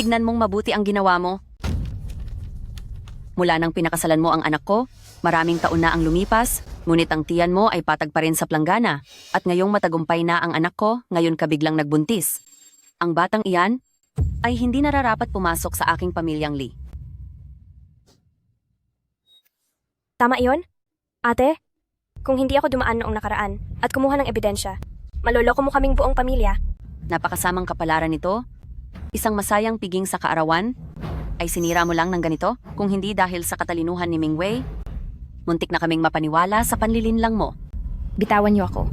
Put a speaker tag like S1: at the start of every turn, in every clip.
S1: Tignan mong mabuti ang ginawa mo. Mula nang pinakasalan mo ang anak ko, maraming taon na ang lumipas, ngunit ang tiyan mo ay patag pa rin sa planggana. At ngayong matagumpay na ang anak ko, ngayon ka biglang nagbuntis. Ang batang iyan ay hindi nararapat pumasok sa aking pamilyang Lee.
S2: Tama iyon? Ate, kung hindi ako dumaan noong nakaraan at kumuha ng ebidensya, maloloko mo kaming buong pamilya.
S1: Napakasamang kapalaran nito. Isang masayang piging sa kaarawan ay sinira mo lang ng ganito kung hindi dahil sa katalinuhan ni Mingwei. Muntik na kaming mapaniwala sa panlilinlang mo.
S2: Bitawan niyo ako.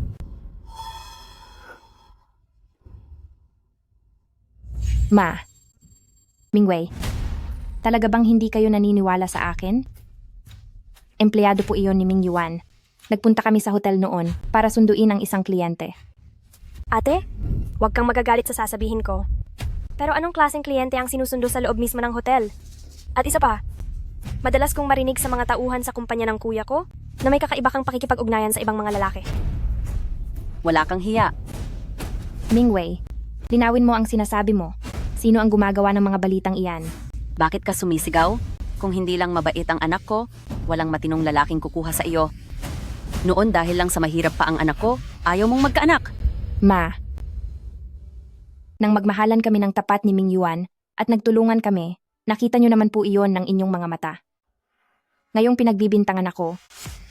S2: Ma, Mingwei, talaga bang hindi kayo naniniwala sa akin? Empleyado po iyon ni Ming Yuan. Nagpunta kami sa hotel noon para sunduin ang isang kliyente. Ate, huwag kang magagalit sa sasabihin ko. Pero anong klaseng kliyente ang sinusundo sa loob mismo ng hotel? At isa pa, madalas kong marinig sa mga tauhan sa kumpanya ng kuya ko na may kakaiba kang pakikipag-ugnayan sa ibang mga lalaki.
S1: Wala kang hiya.
S2: Mingwei, linawin mo ang sinasabi mo. Sino ang gumagawa ng mga balitang iyan?
S1: Bakit ka sumisigaw? Kung hindi lang mabait ang anak ko, walang matinong lalaking kukuha sa iyo. Noon dahil lang sa mahirap pa ang anak ko, ayaw mong magkaanak.
S2: Ma, nang magmahalan kami ng tapat ni Ming Yuan at nagtulungan kami, nakita niyo naman po iyon ng inyong mga mata. Ngayong pinagbibintangan ako,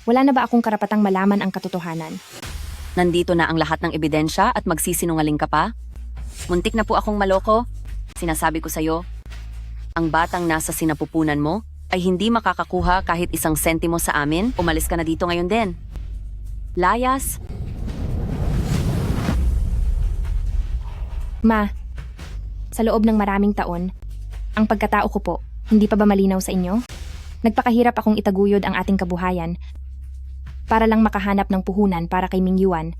S2: wala na ba akong karapatang malaman ang katotohanan?
S1: Nandito na ang lahat ng ebidensya at magsisinungaling ka pa? Muntik na po akong maloko. Sinasabi ko sa'yo, ang batang nasa sinapupunan mo ay hindi makakakuha kahit isang sentimo sa amin. Umalis ka na dito ngayon din. Layas.
S2: Ma, sa loob ng maraming taon, ang pagkatao ko po, hindi pa ba malinaw sa inyo? Nagpakahirap akong itaguyod ang ating kabuhayan para lang makahanap ng puhunan para kay Ming Yuan.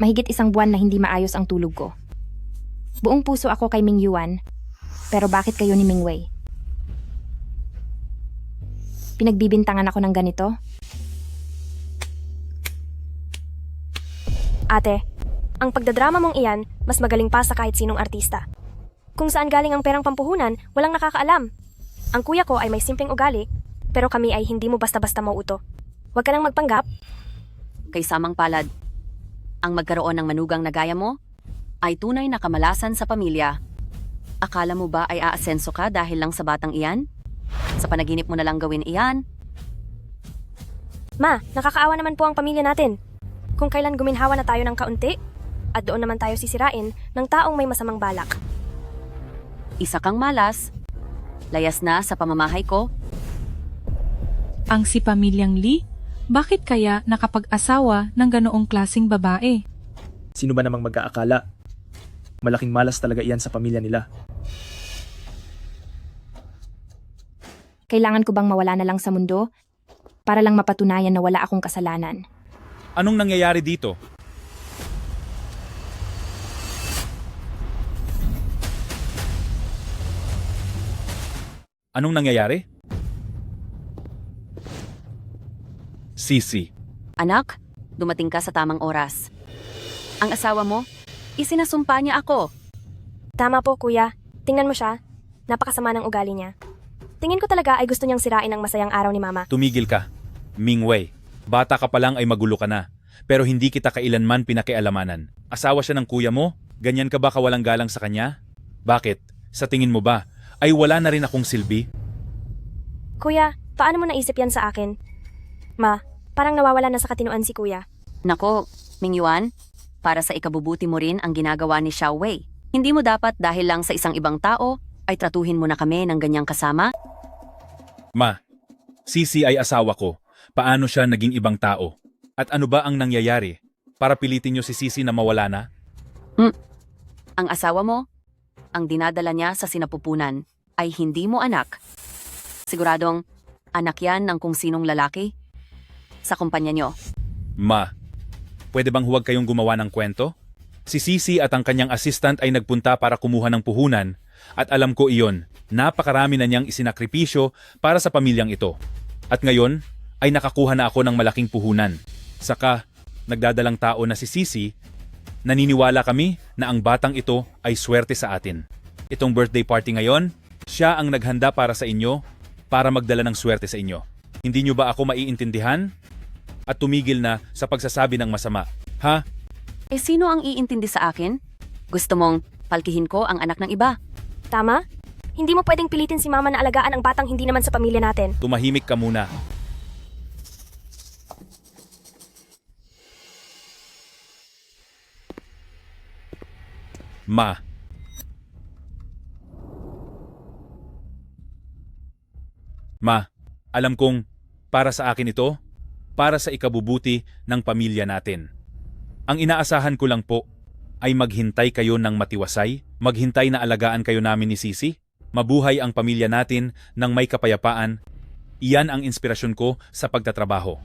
S2: Mahigit isang buwan na hindi maayos ang tulog ko. Buong puso ako kay Ming Yuan, pero bakit kayo ni Mingwei? Pinagbibintangan ako ng ganito? Ate, ang pagdadrama mong iyan, mas magaling pa sa kahit sinong artista. Kung saan galing ang perang pampuhunan, walang nakakaalam. Ang kuya ko ay may simpleng ugali, pero kami ay hindi mo basta-basta mauuto. Huwag ka nang magpanggap.
S1: Kay samang palad, ang magkaroon ng manugang na gaya mo ay tunay na kamalasan sa pamilya. Akala mo ba ay aasenso ka dahil lang sa batang iyan? Sa panaginip mo na lang gawin iyan?
S2: Ma, nakakaawa naman po ang pamilya natin. Kung kailan guminhawa na tayo ng kaunti, at doon naman tayo sisirain ng taong may masamang balak.
S1: Isa kang malas. Layas na sa pamamahay ko.
S3: Ang si Pamilyang Lee? Bakit kaya nakapag-asawa ng ganoong klaseng babae?
S4: Sino ba namang mag-aakala? Malaking malas talaga iyan sa pamilya nila.
S2: Kailangan ko bang mawala na lang sa mundo para lang mapatunayan na wala akong kasalanan?
S5: Anong nangyayari dito? Anong nangyayari? Sisi,
S1: Anak, dumating ka sa tamang oras. Ang asawa mo, isinasumpa niya ako.
S2: Tama po, kuya. Tingnan mo siya. Napakasama ng ugali niya. Tingin ko talaga ay gusto niyang sirain ang masayang araw ni Mama.
S5: tumigil ka. Mingwei, bata ka pa lang ay magulo ka na. Pero hindi kita kailanman pinakialamanan. Asawa siya ng kuya mo? Ganyan ka ba kawalang galang sa kanya? Bakit? Sa tingin mo ba, ay wala na rin akong silbi?
S2: Kuya, paano mo naisip yan sa akin? Ma, parang nawawala na sa katinoan si kuya.
S1: Nako, Ming Yuan, para sa ikabubuti mo rin ang ginagawa ni Xiao Wei. Hindi mo dapat dahil lang sa isang ibang tao ay tratuhin mo na kami ng ganyang kasama?
S5: Ma, Sisi ay asawa ko. Paano siya naging ibang tao? At ano ba ang nangyayari? Para pilitin niyo si Sisi na mawala na?
S1: Ang asawa mo, ang dinadala niya sa sinapupunan ay hindi mo anak. Siguradong anak yan ng kung sinong lalaki sa kumpanya niyo.
S5: Ma, pwede bang huwag kayong gumawa ng kwento? Si Sisi at ang kanyang assistant ay nagpunta para kumuha ng puhunan at alam ko iyon, napakarami na niyang isinakripisyo para sa pamilyang ito. At ngayon ay nakakuha na ako ng malaking puhunan. Saka, nagdadalang tao na si Sisi, naniniwala kami na ang batang ito ay swerte sa atin. Itong birthday party ngayon, siya ang naghanda para sa inyo, para magdala ng swerte sa inyo. Hindi nyo ba ako maiintindihan? At tumigil na sa pagsasabi ng masama. Ha?
S1: Eh sino ang iintindi sa akin? Gusto mong palkihin ko ang anak ng iba?
S6: Tama? Hindi mo pwedeng pilitin si mama na alagaan ang batang hindi naman sa pamilya natin.
S5: Tumahimik ka muna. Ma. Ma, alam kong para sa akin ito, para sa ikabubuti ng pamilya natin. Ang inaasahan ko lang po ay maghintay kayo ng matiwasay, maghintay na alagaan kayo namin ni Sisi, mabuhay ang pamilya natin ng may kapayapaan. Iyan ang inspirasyon ko sa pagtatrabaho.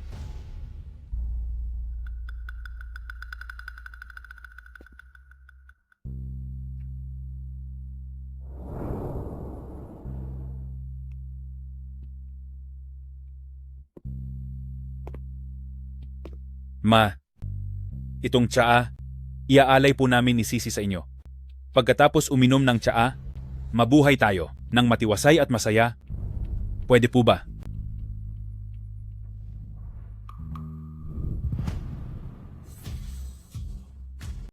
S5: Ma, itong tsaa, iaalay po namin ni Sisi sa inyo. Pagkatapos uminom ng tsaa, mabuhay tayo ng matiwasay at masaya. Pwede po ba?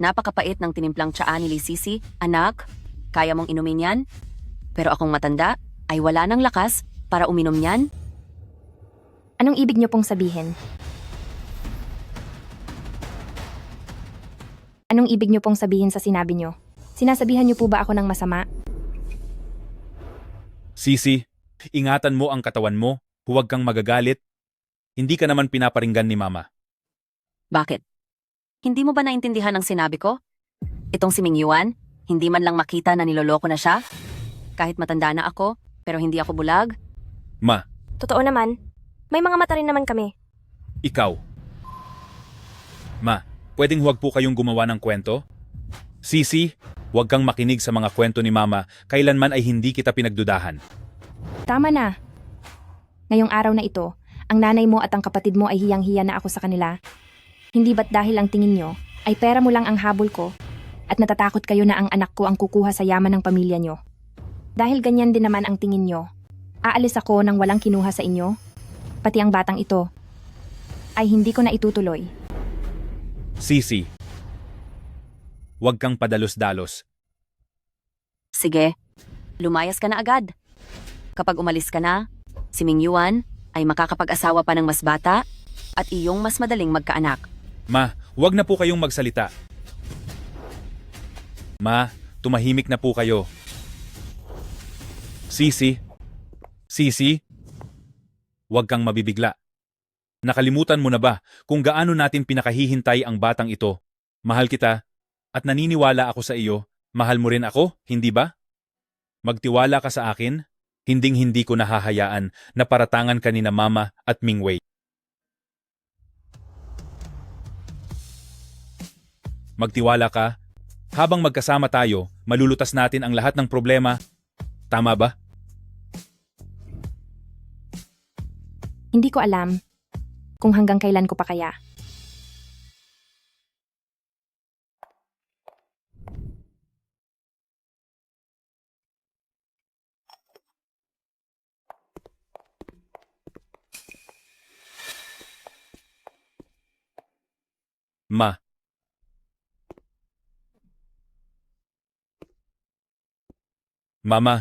S1: Napakapait ng tinimplang tsaa ni Sisi. Anak, kaya mong inumin yan? Pero akong matanda ay wala ng lakas para uminom yan?
S2: Anong ibig niyo pong sabihin? Anong ibig niyo pong sabihin sa sinabi niyo? Sinasabihan niyo po ba ako ng masama?
S5: Sisi, ingatan mo ang katawan mo, huwag kang magagalit. Hindi ka naman pinaparinggan ni Mama.
S1: Bakit? Hindi mo ba naintindihan ang sinabi ko? Itong si Ming Yuan, hindi man lang makita na niloloko na siya? Kahit matanda na ako, pero hindi ako bulag?
S5: Ma,
S6: Totoo naman. May mga mata rin naman kami.
S5: ikaw. Ma, pwedeng huwag po kayong gumawa ng kwento? Sisi, huwag kang makinig sa mga kwento ni Mama, kailanman ay hindi kita pinagdudahan.
S2: Tama na. Ngayong araw na ito, ang nanay mo at ang kapatid mo ay hiyang-hiya na ako sa kanila. Hindi ba't dahil ang tingin nyo ay pera mo lang ang habol ko at natatakot kayo na ang anak ko ang kukuha sa yaman ng pamilya nyo? Dahil ganyan din naman ang tingin nyo, aalis ako nang walang kinuha sa inyo? Pati ang batang ito ay hindi ko na itutuloy.
S5: Sisi, huwag kang padalos-dalos.
S1: Sige, lumayas ka na agad. Kapag umalis ka na, si Ming Yuan ay makakapag-asawa pa ng mas bata at iyong mas madaling magkaanak.
S5: Ma, huwag na po kayong magsalita. Ma, tumahimik na po kayo. Sisi, huwag kang mabibigla. Nakalimutan mo na ba kung gaano natin pinakahihintay ang batang ito? Mahal kita at naniniwala ako sa iyo. Mahal mo rin ako, hindi ba? Magtiwala ka sa akin, hinding-hindi ko nahahayaan na paratangan ka ni na Mama at Mingwei. Magtiwala ka. Habang magkasama tayo, malulutas natin ang lahat ng problema. Tama ba?
S2: Hindi ko alam kung hanggang kailan ko pa kaya.
S5: Ma. Mama,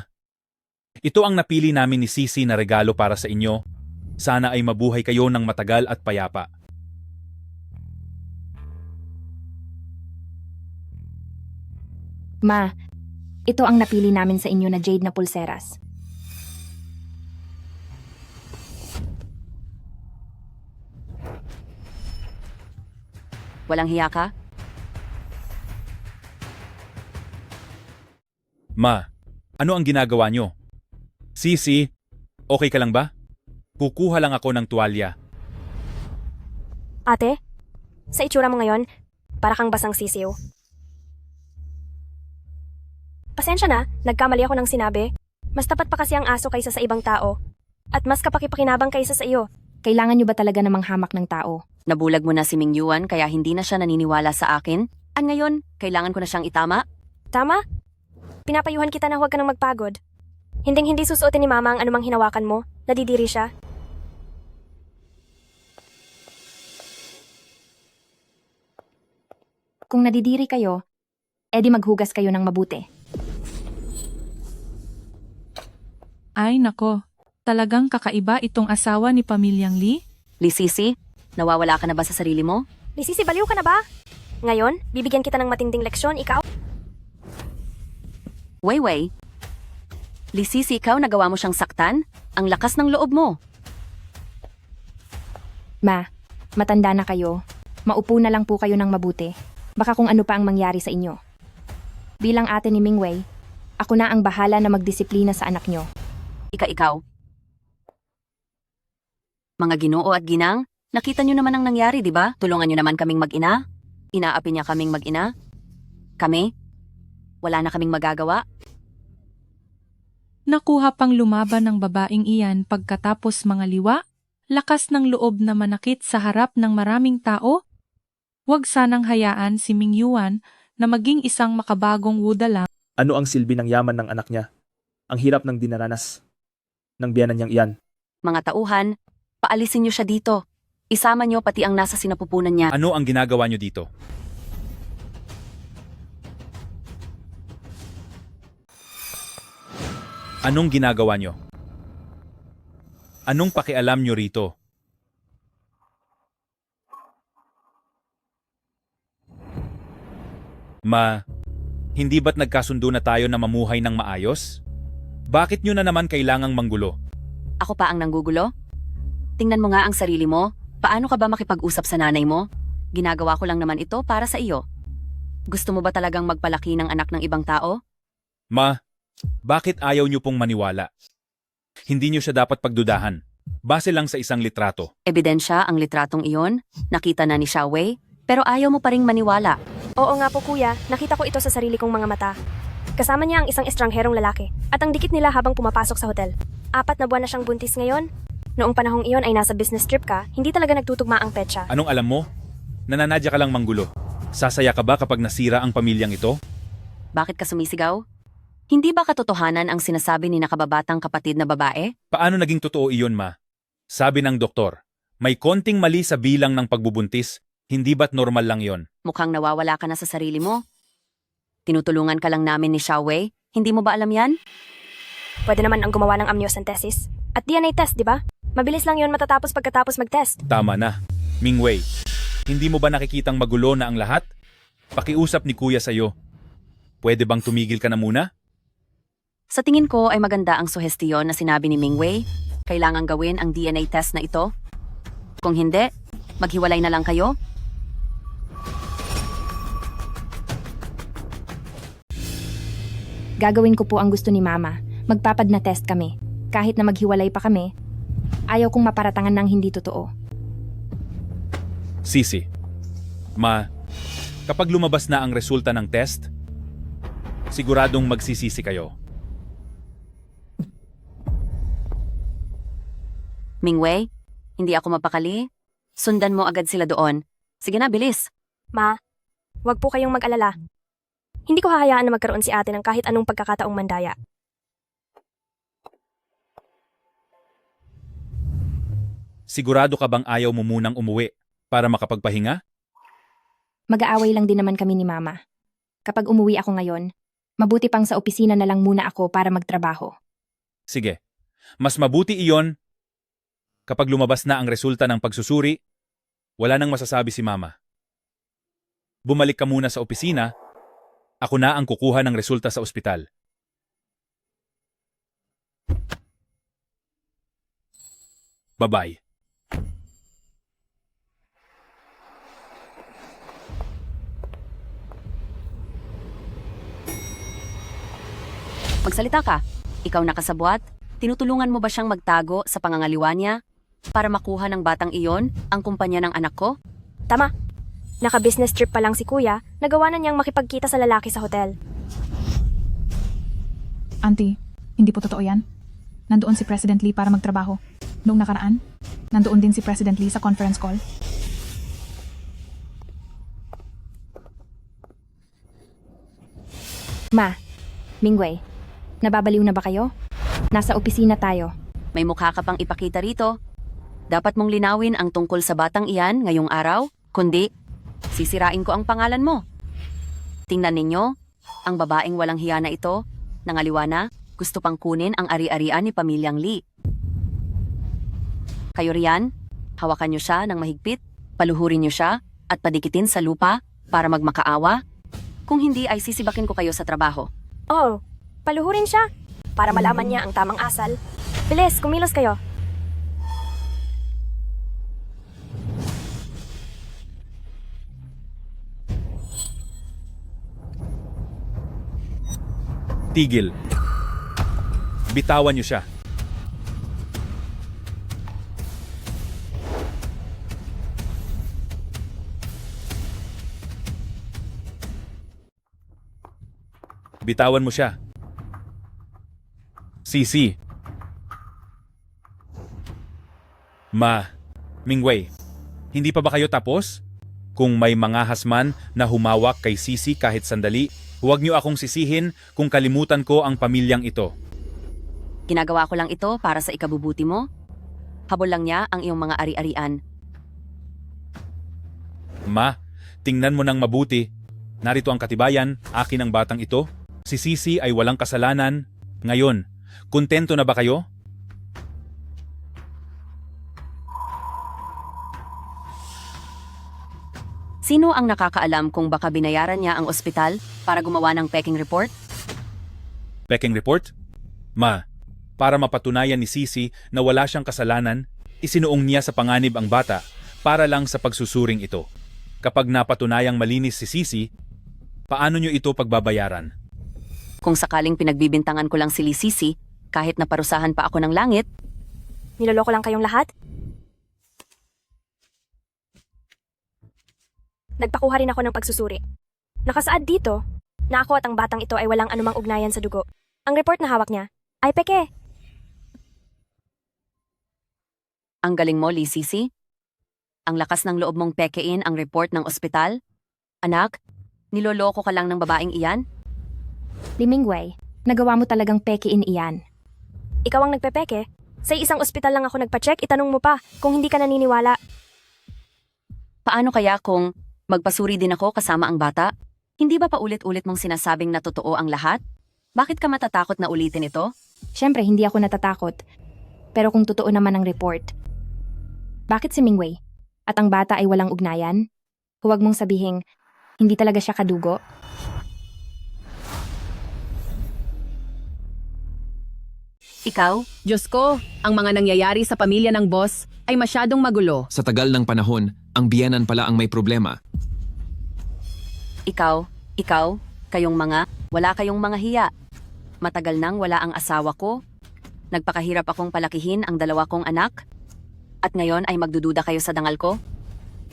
S5: ito ang napili namin ni Sisi na regalo para sa inyo. Sana ay mabuhay kayo ng matagal at payapa.
S2: Ma, ito ang napili namin sa inyo na jade na pulseras.
S1: Walang hiya ka?
S5: Ma, ano ang ginagawa nyo? Sisi, okay ka lang ba? Kukuha lang ako ng tuwalya.
S6: Ate, sa itsura mo ngayon, para kang basang sisiw. Pasensya na, nagkamali ako ng sinabi. Mas tapat pa kasi ang aso kaysa sa ibang tao. At mas kapakipakinabang kaysa sa iyo.
S2: Kailangan nyo ba talaga namang hamak ng tao?
S1: Nabulag mo na si Ming Yuan kaya hindi na siya naniniwala sa akin? At ngayon, kailangan ko na siyang itama?
S6: Tama? Pinapayuhan kita na huwag ka nang magpagod. Hinding-hindi susuotin ni Mama ang anumang hinawakan mo. Nadidiri siya.
S2: Kung nadidiri kayo, edi maghugas kayo ng mabuti.
S3: Ay nako, talagang kakaiba itong asawa ni Pamilyang Lee.
S1: Lisisi, nawawala ka na ba sa sarili mo?
S6: Lisisi, baliw ka na ba? Ngayon, bibigyan kita ng matinding leksyon, ikaw.
S1: Wayway. Lisisi, ikaw nagawa mo siyang saktan? Ang lakas ng loob mo.
S2: Ma, matanda na kayo. Maupo na lang po kayo ng mabuti. Baka kung ano pa ang mangyari sa inyo. Bilang ate ni Mingwei, ako na ang bahala na magdisiplina sa anak nyo.
S1: Ikaw. Mga Ginoo at Ginang, nakita nyo naman ang nangyari, di ba? Tulungan nyo naman kaming mag-ina. Inaapi niya kaming mag-ina. Kami? Wala na kaming magagawa.
S3: Nakuha pang lumaban ng babaeng iyan pagkatapos mga liwa, lakas ng loob na manakit sa harap ng maraming tao. Huwag sanang hayaan si Ming Yuan na maging isang makabagong wuda lang.
S4: Ano ang silbi ng yaman ng anak niya? Ang hirap ng dinaranas ng biyanan niyang iyan.
S1: Mga tauhan, paalisin nyo siya dito. Isama nyo pati ang nasa sinapupunan niya.
S5: Ano ang ginagawa nyo dito? Anong ginagawa nyo? Anong pakialam nyo rito? Hindi ba't nagkasundo na tayo na mamuhay ng maayos? Bakit nyo na naman kailangang manggulo?
S1: Ako pa ang nanggugulo? Tingnan mo nga ang sarili mo. Paano ka ba makipag-usap sa nanay mo? Ginagawa ko lang naman ito para sa iyo. Gusto mo ba talagang magpalaki ng anak ng ibang tao?
S5: Bakit ayaw nyo pong maniwala? Hindi nyo siya dapat pagdudahan. Base lang sa isang litrato.
S1: Ebidensya ang litratong iyon, nakita na ni Xiaowei, pero ayaw mo pa ring maniwala.
S6: Oo nga po kuya, nakita ko ito sa sarili kong mga mata. Kasama niya ang isang estrangherong lalaki at ang dikit nila habang pumapasok sa hotel. 4 na buwan na siyang buntis ngayon. Noong panahong iyon ay nasa business trip ka, hindi talaga nagtutugma ang petsa.
S5: Anong alam mo? Nananadya ka lang manggulo. Sasaya ka ba kapag nasira ang pamilyang ito?
S1: Bakit ka sumisigaw? Hindi ba katotohanan ang sinasabi ni nakababatang kapatid na babae?
S5: Paano naging totoo iyon, ma? Sabi ng doktor, may konting mali sa bilang ng pagbubuntis, hindi ba't normal lang yon?
S1: Mukhang nawawala ka na sa sarili mo. Tinutulungan ka lang namin ni Xiaowei, hindi mo ba alam yan?
S6: Pwede naman ang gumawa ng amniocentesis. At DNA test, di ba? Mabilis lang yon matatapos pagkatapos mag-test.
S5: Tama na. Mingwei, hindi mo ba nakikitang magulo na ang lahat? Pakiusap ni kuya sa'yo. Pwede bang tumigil ka na muna?
S1: Sa tingin ko ay maganda ang suhestiyon na sinabi ni Mingwei. Kailangan gawin ang DNA test na ito. Kung hindi, maghiwalay na lang kayo.
S2: Gagawin ko po ang gusto ni Mama. Magpapad na test kami. Kahit na maghiwalay pa kami, ayaw kong maparatangan ng hindi totoo.
S5: Sisi. Kapag lumabas na ang resulta ng test, siguradong magsisisi kayo.
S1: Mingwei, hindi ako mapakali. Sundan mo agad sila doon. Sige na, bilis.
S6: Ma, wag po kayong mag-alala. Hindi ko hahayaan na magkaroon si ate ng kahit anong pagkakataong mandaya.
S5: Sigurado ka bang ayaw mo munang umuwi para makapagpahinga?
S2: Mag-aaway lang din naman kami ni Mama. Kapag umuwi ako ngayon, mabuti pang sa opisina na lang muna ako para magtrabaho.
S5: Sige. Mas mabuti iyon kapag lumabas na ang resulta ng pagsusuri, wala nang masasabi si Mama. Bumalik ka muna sa opisina, ako na ang kukuha ng resulta sa ospital. Bye-bye.
S1: Magsalita ka. Ikaw nakasabwat? Tinutulungan mo ba siyang magtago sa pangangaliwa niya para makuha ng batang iyon ang kumpanya ng anak ko?
S6: Tama. Naka-business trip pa lang si kuya, nagawa na niyang makipagkita sa lalaki sa hotel.
S7: Auntie, hindi po totoo yan. Nandoon si President Lee para magtrabaho. Noong nakaraan, nandoon din si President Lee sa conference call.
S2: Ma, Mingwei, nababaliw na ba kayo? Nasa opisina tayo.
S1: May mukha ka pang ipakita rito. Dapat mong linawin ang tungkol sa batang iyan ngayong araw, kundi sisirain ko ang pangalan mo. Tingnan ninyo, ang babaeng walang hiya na ito, nangaliwa na, gusto pang kunin ang ari-arian ni Pamilyang Lee. Kayo riyan, hawakan niyo siya ng mahigpit, paluhurin niyo siya, at padikitin sa lupa para magmakaawa. Kung hindi ay sisibakin ko kayo sa trabaho.
S6: Oh, paluhurin siya para malaman niya ang tamang asal. Bilis, kumilos kayo.
S5: Tigil. Bitawan niyo siya. Bitawan mo siya. Sisi. Mingwei, hindi pa ba kayo tapos? Kung may mga hasman na humawak kay Sisi kahit sandali, huwag niyo akong sisihin kung kalimutan ko ang pamilyang ito.
S1: Ginagawa ko lang ito para sa ikabubuti mo. Habol lang niya ang iyong mga ari-arian.
S5: Tingnan mo ng mabuti. Narito ang katibayan, akin ang batang ito. Si Sisi ay walang kasalanan. Ngayon, kontento na ba kayo?
S1: Sino ang nakakaalam kung baka binayaran niya ang ospital para gumawa ng peking report?
S5: Peking report? Para mapatunayan ni Sisi na wala siyang kasalanan, isinuong niya sa panganib ang bata para lang sa pagsusuring ito. Kapag napatunayang malinis si Sisi, paano niyo ito pagbabayaran?
S1: Kung sakaling pinagbibintangan ko lang si Sisi, kahit naparusahan pa ako ng langit,
S6: Niloloko lang kayong lahat? Nagpakuha rin ako ng pagsusuri. Nakasaad dito na ako at ang batang ito ay walang anumang ugnayan sa dugo. Ang report na hawak niya ay peke.
S1: ang galing mo, Sisi. Ang lakas ng loob mong pekein ang report ng ospital. Anak, niloloko ka lang ng babaeng iyan?
S2: Li Mingwei, nagawa mo talagang pekiin iyan.
S6: Ikaw ang nagpepeke. Sa isang ospital lang ako nagpa-check, itanong mo pa kung hindi ka naniniwala.
S1: Paano kaya kung magpasuri din ako kasama ang bata? Hindi ba paulit-ulit mong sinasabing na totoo ang lahat? Bakit ka matatakot na ulitin ito?
S2: Siyempre, hindi ako natatakot. Pero kung totoo naman ang report, bakit si Mingwei? At ang bata ay walang ugnayan? Huwag mong sabihing, hindi talaga siya kadugo.
S1: Ikaw?
S8: Diyos ko, ang mga nangyayari sa pamilya ng boss ay masyadong magulo.
S9: Sa tagal ng panahon, ang biyanan pala ang may problema.
S1: Ikaw? Kayong mga, wala kayong mga hiya. Matagal nang wala ang asawa ko. Nagpakahirap akong palakihin ang dalawa kong anak. At ngayon ay magdududa kayo sa dangal ko?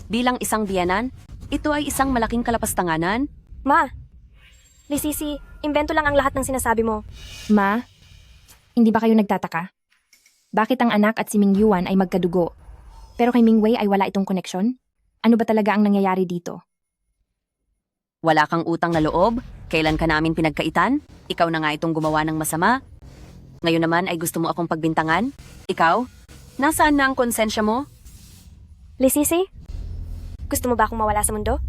S1: Bilang isang biyanan, ito ay isang malaking kalapastanganan.
S6: Ma, Sisi, imbento lang ang lahat ng sinasabi mo.
S2: Ma, hindi ba kayo nagtataka? Bakit ang anak at si Ming Yuan ay magkadugo? Pero kay Mingwei ay wala itong koneksyon? Ano ba talaga ang nangyayari dito?
S1: Wala kang utang na loob? Kailan ka namin pinagkaitan? Ikaw na nga itong gumawa ng masama? Ngayon naman ay gusto mo akong pagbintangan? Ikaw? Nasaan na ang konsensya mo?
S6: Sisi, gusto mo ba akong mawala sa mundo?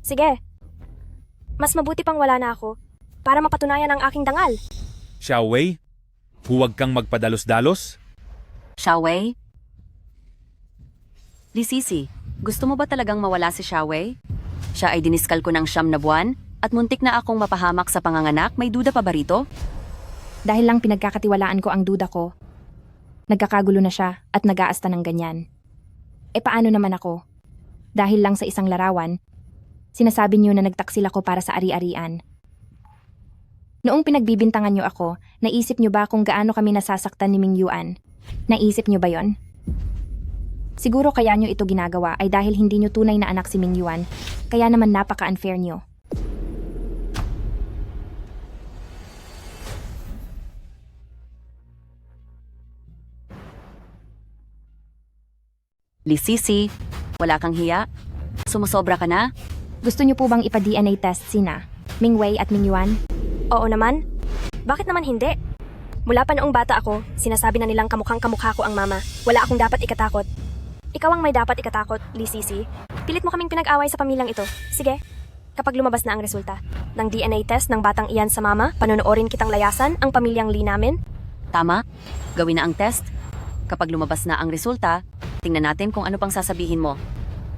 S6: Sige. Mas mabuti pang wala na ako para mapatunayan ang aking dangal.
S5: Xiaowei, huwag kang magpadalos-dalos.
S1: Xiaowei? Sisi, gusto mo ba talagang mawala si Xiaowei? Siya ay diniskal ko ng 9 na buwan at muntik na akong mapahamak sa panganganak. May duda pa ba rito?
S2: Dahil lang pinagkakatiwalaan ko ang duda ko, nagkakagulo na siya at nag-aasta ng ganyan. E paano naman ako? Dahil lang sa isang larawan, sinasabi niyo na nagtaksil ako para sa ari-arian. Noong pinagbibintangan niyo ako, naisip niyo ba kung gaano kami nasasaktan ni Ming Yuan? Naisip niyo ba yon? Siguro kaya niyo ito ginagawa ay dahil hindi niyo tunay na anak si Ming Yuan, kaya naman napaka-unfair niyo.
S1: Sisi, wala kang hiya? Sumusobra ka na?
S2: Gusto niyo po bang ipa-DNA test sina? Mingwei at Mingyuan?
S6: Oo naman. Bakit naman hindi? Mula pa noong bata ako, sinasabi na nilang kamukhang kamukha ko ang mama. Wala akong dapat ikatakot. Ikaw ang may dapat ikatakot, Lee Sisi. Pilit mo kaming pinag-away sa pamilyang ito. Sige, kapag lumabas na ang resulta ng DNA test ng batang iyan sa mama, panonoorin kitang layasan ang pamilyang Lee namin.
S1: Tama? Gawin na ang test. Kapag lumabas na ang resulta, tingnan natin kung ano pang sasabihin mo.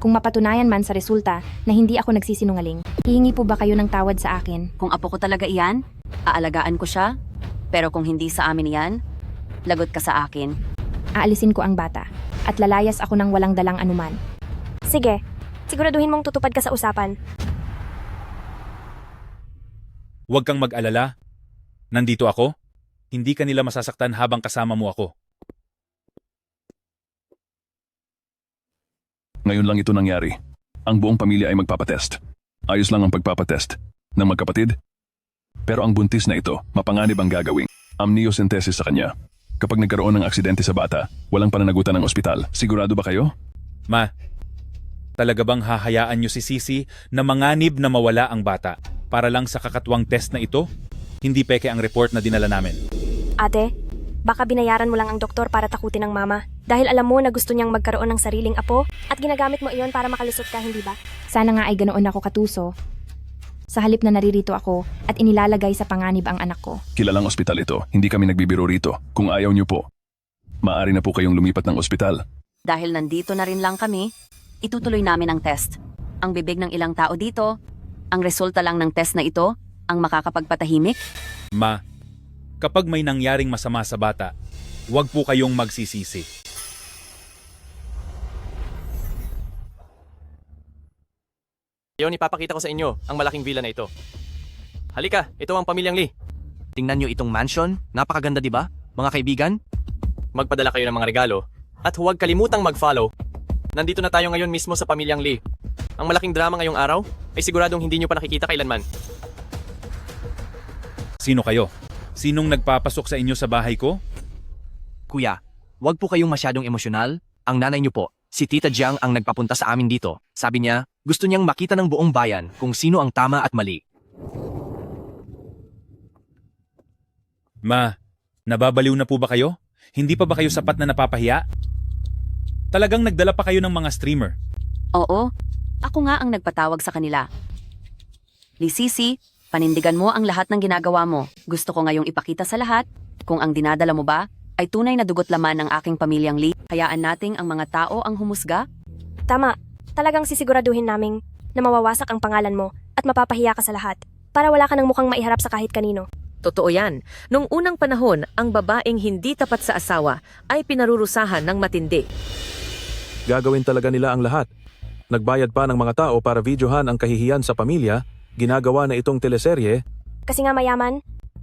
S2: Kung mapatunayan man sa resulta na hindi ako nagsisinungaling, hihingi po ba kayo ng tawad sa akin?
S1: Kung apo ko talaga iyan, aalagaan ko siya. Pero kung hindi sa amin iyan, lagot ka sa akin.
S2: Aalisin ko ang bata at lalayas ako ng walang dalang anuman.
S6: Sige, siguraduhin mong tutupad ka sa usapan.
S5: Huwag kang mag-alala. Nandito ako. Hindi ka nila masasaktan habang kasama mo ako.
S10: Ngayon lang ito nangyari. Ang buong pamilya ay magpapatest. Ayos lang ang pagpapatest ng magkapatid. Pero ang buntis na ito, mapanganib ang gagawing amniocentesis sa kanya. Kapag nagkaroon ng aksidente sa bata, walang pananagutan ng ospital. Sigurado ba kayo?
S5: Ma, talaga bang hahayaan niyo si Sisi na manganib na mawala ang bata para lang sa kakatuwang test na ito? Hindi peke ang report na dinala namin.
S6: Ate, baka binayaran mo lang ang doktor para takutin ng mama. Dahil alam mo na gusto niyang magkaroon ng sariling apo at ginagamit mo iyon para makalusot ka, hindi ba?
S2: Sana nga ay ganoon ako katuso. Sa halip na naririto ako at inilalagay sa panganib ang anak ko.
S10: Kilalang ospital ito. Hindi kami nagbibiro rito. Kung ayaw niyo po, maaari na po kayong lumipat ng ospital.
S1: Dahil nandito na rin lang kami, itutuloy namin ang test. Ang bibig ng ilang tao dito, ang resulta lang ng test na ito, ang makakapagpatahimik.
S5: Ma, kapag may nangyaring masama sa bata, huwag po kayong magsisisi.
S11: Ngayon ipapakita ko sa inyo ang malaking villa na ito. Halika, ito ang pamilyang Lee. Tingnan nyo itong mansion, napakaganda 'di ba? Mga kaibigan, magpadala kayo ng mga regalo at huwag kalimutang mag-follow. Nandito na tayo ngayon mismo sa pamilyang Lee. Ang malaking drama ngayong araw ay siguradong hindi nyo pa nakikita kailanman.
S5: Sino kayo? Sinong nagpapasok sa inyo sa bahay ko?
S11: Kuya, huwag po kayong masyadong emosyonal. Ang nanay nyo po, si Tita Jiang ang nagpapunta sa amin dito. Sabi niya, gusto niyang makita ng buong bayan kung sino ang tama at mali.
S5: Ma, nababaliw na po ba kayo? Hindi pa ba kayo sapat na napapahiya? Talagang nagdala pa kayo ng mga streamer.
S1: Oo, ako nga ang nagpatawag sa kanila. Lee Sisi, panindigan mo ang lahat ng ginagawa mo. Gusto ko ngayong ipakita sa lahat kung ang dinadala mo ba ay tunay na dugot laman ng aking pamilyang Lee. Hayaan nating ang mga tao ang humusga.
S6: Tama, talagang sisiguraduhin naming na mawawasak ang pangalan mo at mapapahiya ka sa lahat para wala ka ng mukhang maiharap sa kahit kanino.
S12: Totoo yan. Nung unang panahon, ang babaeng hindi tapat sa asawa ay pinarurusahan ng matindi.
S13: Gagawin talaga nila ang lahat. Nagbayad pa ng mga tao para videohan ang kahihiyan sa pamilya, ginagawa na itong teleserye.
S6: Kasi nga mayaman,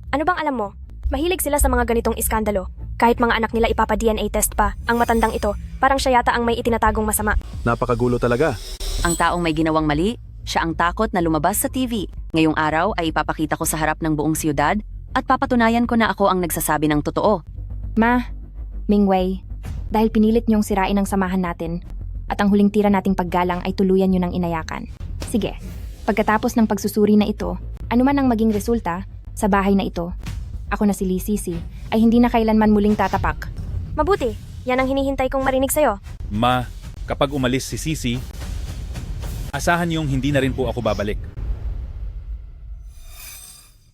S6: ano bang alam mo? Mahilig sila sa mga ganitong iskandalo. Kahit mga anak nila ipapa-DNA test pa, ang matandang ito, parang siya yata ang may itinatagong masama.
S13: Napakagulo talaga.
S1: Ang taong may ginawang mali, siya ang takot na lumabas sa TV. Ngayong araw ay ipapakita ko sa harap ng buong siyudad at papatunayan ko na ako ang nagsasabi ng totoo.
S2: Ma, Mingwei, dahil pinilit niyong sirain ang samahan natin at ang huling tira nating paggalang ay tuluyan niyo ng inayakan. Sige, pagkatapos ng pagsusuri na ito, anuman ang maging resulta sa bahay na ito, ako na si Lee Sisi ay hindi na kailanman muling tatapak.
S6: Mabuti, yan ang hinihintay kong marinig sa'yo.
S5: Ma, kapag umalis si Sisi, asahan niyong hindi na rin po ako babalik.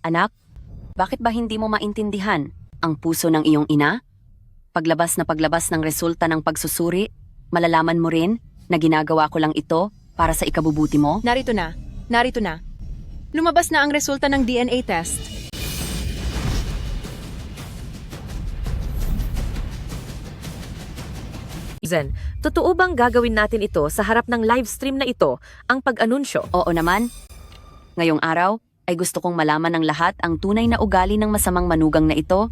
S1: Anak, bakit ba hindi mo maintindihan ang puso ng iyong ina? Paglabas ng resulta ng pagsusuri, malalaman mo rin na ginagawa ko lang ito para sa ikabubuti mo?
S12: Narito na. Lumabas na ang resulta ng DNA test. Zen, totoo bang gagawin natin ito sa harap ng live stream na ito, ang pag-anunsyo?
S1: Oo naman. Ngayong araw ay gusto kong malaman ng lahat ang tunay na ugali ng masamang manugang na ito.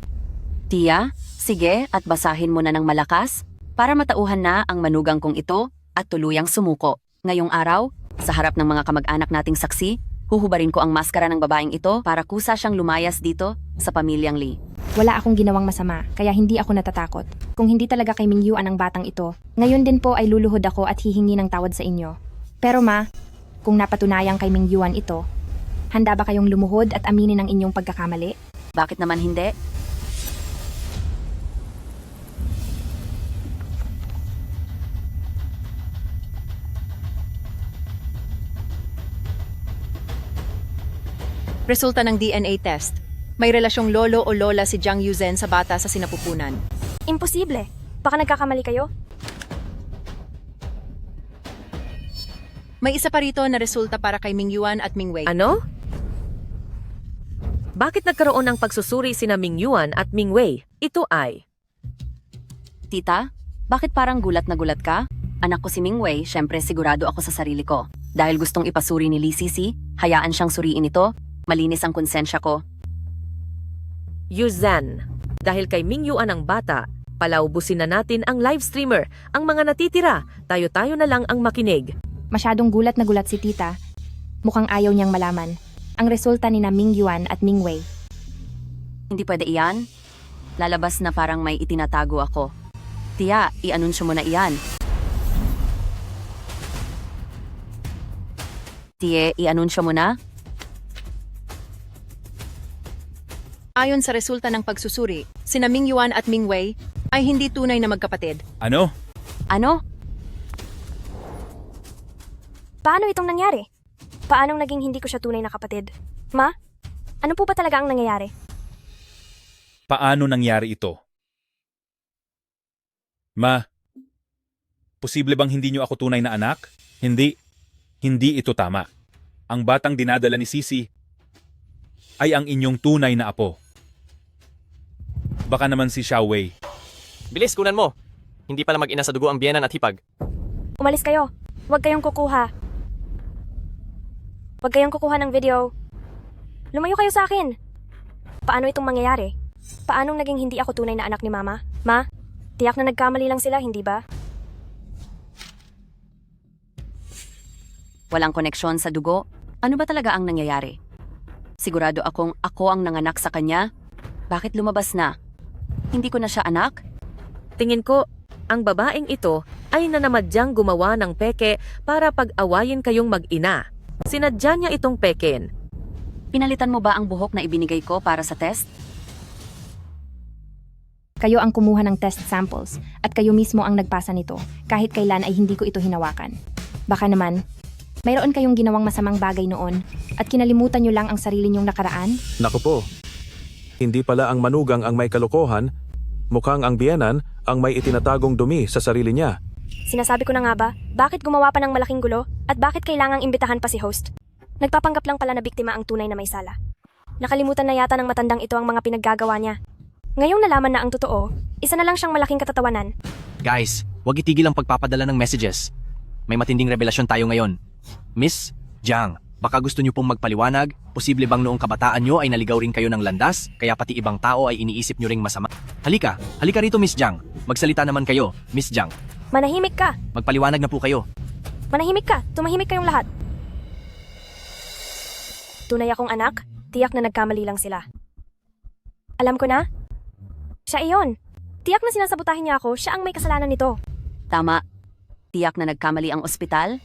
S1: Tia, sige at basahin mo na ng malakas para matauhan na ang manugang kong ito at tuluyang sumuko. Ngayong araw, sa harap ng mga kamag-anak nating saksi, huhubarin ko ang maskara ng babaeng ito para kusa siyang lumayas dito sa pamilyang Lee.
S2: Wala akong ginawang masama, kaya hindi ako natatakot. Kung hindi talaga kay Mingyuan ang batang ito, ngayon din po ay luluhod ako at hihingi ng tawad sa inyo. Pero ma, kung napatunayang kay Mingyuan ito, Handa ba kayong lumuhod at aminin ang inyong pagkakamali?
S1: Bakit naman hindi?
S14: Resulta ng DNA test. May relasyong lolo o lola si Jiang Yuzen sa bata sa sinapupunan.
S6: Imposible. Baka nagkakamali kayo?
S14: May isa pa rito na resulta para kay Mingyuan at Mingwei.
S12: Ano? Bakit nagkaroon ng pagsusuri sina Mingyuan at Mingwei? Ito ay...
S1: Tita, bakit parang gulat na gulat ka? Anak ko si Mingwei, syempre sigurado ako sa sarili ko. Dahil gustong ipasuri ni Lee Sisi, hayaan siyang suriin ito. Malinis ang konsensya ko.
S12: Yuzan. Dahil kay Mingyuan ang bata, palaubusin na natin ang live streamer. Ang mga natitira, tayo-tayo na lang ang makinig.
S2: Masyadong gulat na gulat si tita. Mukhang ayaw niyang malaman. Ang resulta ni na Mingyuan at Mingwei.
S1: Hindi pwede iyan. Lalabas na parang may itinatago ako. Tiya, i-anunsyo mo na iyan. Tiye, i-anunsyo mo na?
S14: Ayon sa resulta ng pagsusuri, sina Mingyuan at Mingwei ay hindi tunay na magkapatid.
S5: Ano?
S1: Ano?
S6: Paano itong nangyari? Paanong naging hindi ko siya tunay na kapatid? Ma? Ano po ba talaga ang nangyayari?
S5: Paano nangyari ito? Ma, posible bang hindi niyo ako tunay na anak? Hindi. Hindi ito tama. Ang batang dinadala ni Sisi ay ang inyong tunay na apo. Baka naman si Xiaowei.
S11: Bilis, kunan mo. Hindi pala mag-ina sa dugo ang biyenan at hipag.
S6: Umalis kayo. Huwag kayong kukuha. Huwag kayong kukuha ng video. Lumayo kayo sa akin. Paano itong mangyayari? Paanong naging hindi ako tunay na anak ni Mama? Ma, tiyak na nagkamali lang sila, hindi ba?
S1: Walang koneksyon sa dugo? Ano ba talaga ang nangyayari? Sigurado akong ako ang nanganak sa kanya? Bakit lumabas na? Hindi ko na siya anak?
S12: Tingin ko, ang babaeng ito ay nanamadyang gumawa ng peke para pag-awayin kayong mag-ina. Sinadya niya itong peken.
S1: Pinalitan mo ba ang buhok na ibinigay ko para sa test?
S2: Kayo ang kumuha ng test samples at kayo mismo ang nagpasa nito kahit kailan ay hindi ko ito hinawakan. Baka naman, mayroon kayong ginawang masamang bagay noon at kinalimutan nyo lang ang sarili nyong nakaraan?
S13: Naku po. Hindi pala ang manugang ang may kalokohan, mukhang ang biyenan ang may itinatagong dumi sa sarili niya.
S6: Sinasabi ko na nga ba, bakit gumawa pa ng malaking gulo at bakit kailangang imbitahan pa si host? Nagpapanggap lang pala na biktima ang tunay na may sala. Nakalimutan na yata ng matandang ito ang mga pinaggagawa niya. Ngayong nalaman na ang totoo, isa na lang siyang malaking katatawanan.
S11: Guys, huwag itigil ang pagpapadala ng messages. May matinding revelasyon tayo ngayon. Miss Jiang, baka gusto niyo pong magpaliwanag? Posible bang noong kabataan niyo ay naligaw rin kayo ng landas, kaya pati ibang tao ay iniisip niyo ring masama? Halika rito Miss Jiang. Magsalita naman kayo, Miss Jiang.
S6: Manahimik ka!
S11: Magpaliwanag na po kayo.
S6: Manahimik ka! Tumahimik kayong lahat! Tunay akong anak, tiyak na nagkamali lang sila. Alam ko na. Siya iyon. Tiyak na sinasabotahin niya ako, siya ang may kasalanan nito.
S1: Tama. Tiyak na nagkamali ang ospital?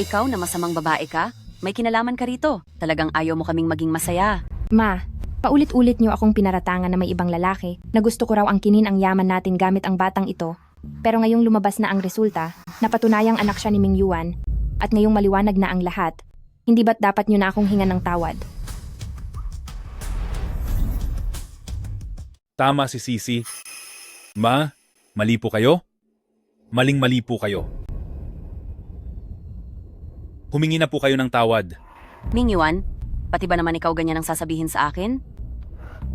S1: Ikaw na masamang babae ka? May kinalaman ka rito. Talagang ayaw mo kaming maging masaya.
S2: Ma, paulit-ulit nyo akong pinaratangan na may ibang lalaki na gusto ko raw angkinin ang yaman natin gamit ang batang ito. Pero ngayong lumabas na ang resulta, napatunayang anak siya ni Mingyuan, at ngayong maliwanag na ang lahat, hindi ba't dapat nyo na akong hingan ng tawad?
S5: Tama si Sisi. Ma, mali po kayo? Maling-mali po kayo. Humingi na po kayo ng tawad.
S1: Mingyuan, pati ba naman ikaw ganyan ang sasabihin sa akin?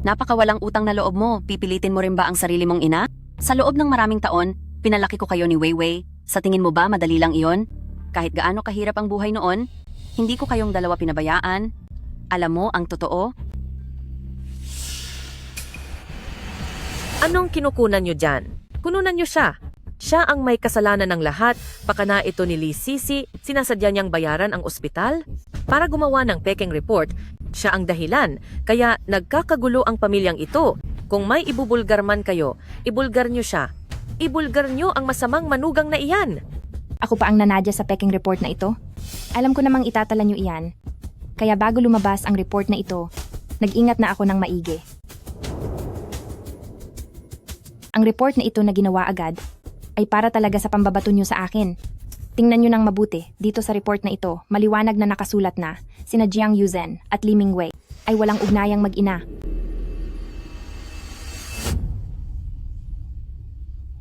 S1: Napakawalang utang na loob mo, pipilitin mo rin ba ang sarili mong ina? Sa loob ng maraming taon, pinalaki ko kayo ni Weiwei. Sa tingin mo ba madali lang iyon? Kahit gaano kahirap ang buhay noon, hindi ko kayong dalawa pinabayaan. Alam mo ang totoo?
S12: Anong kinukunan nyo dyan? Kununan nyo siya. Siya ang may kasalanan ng lahat, pakana ito ni Lee Sisi, sinasadya niyang bayaran ang ospital? Para gumawa ng pekeng report, siya ang dahilan, kaya nagkakagulo ang pamilyang ito. Kung may ibubulgar man kayo, ibulgar nyo siya. Ibulgar nyo ang masamang manugang na iyan.
S2: Ako pa ang nanadya sa peking report na ito? Alam ko namang itatala nyo iyan. Kaya bago lumabas ang report na ito, nag-ingat na ako ng maigi. Ang report na ito na ginawa agad ay para talaga sa pambabato nyo sa akin. Tingnan nyo ng mabuti, dito sa report na ito, maliwanag na nakasulat na sina Jiang Yuzhen at Li Mingwei ay walang ugnayang mag-ina.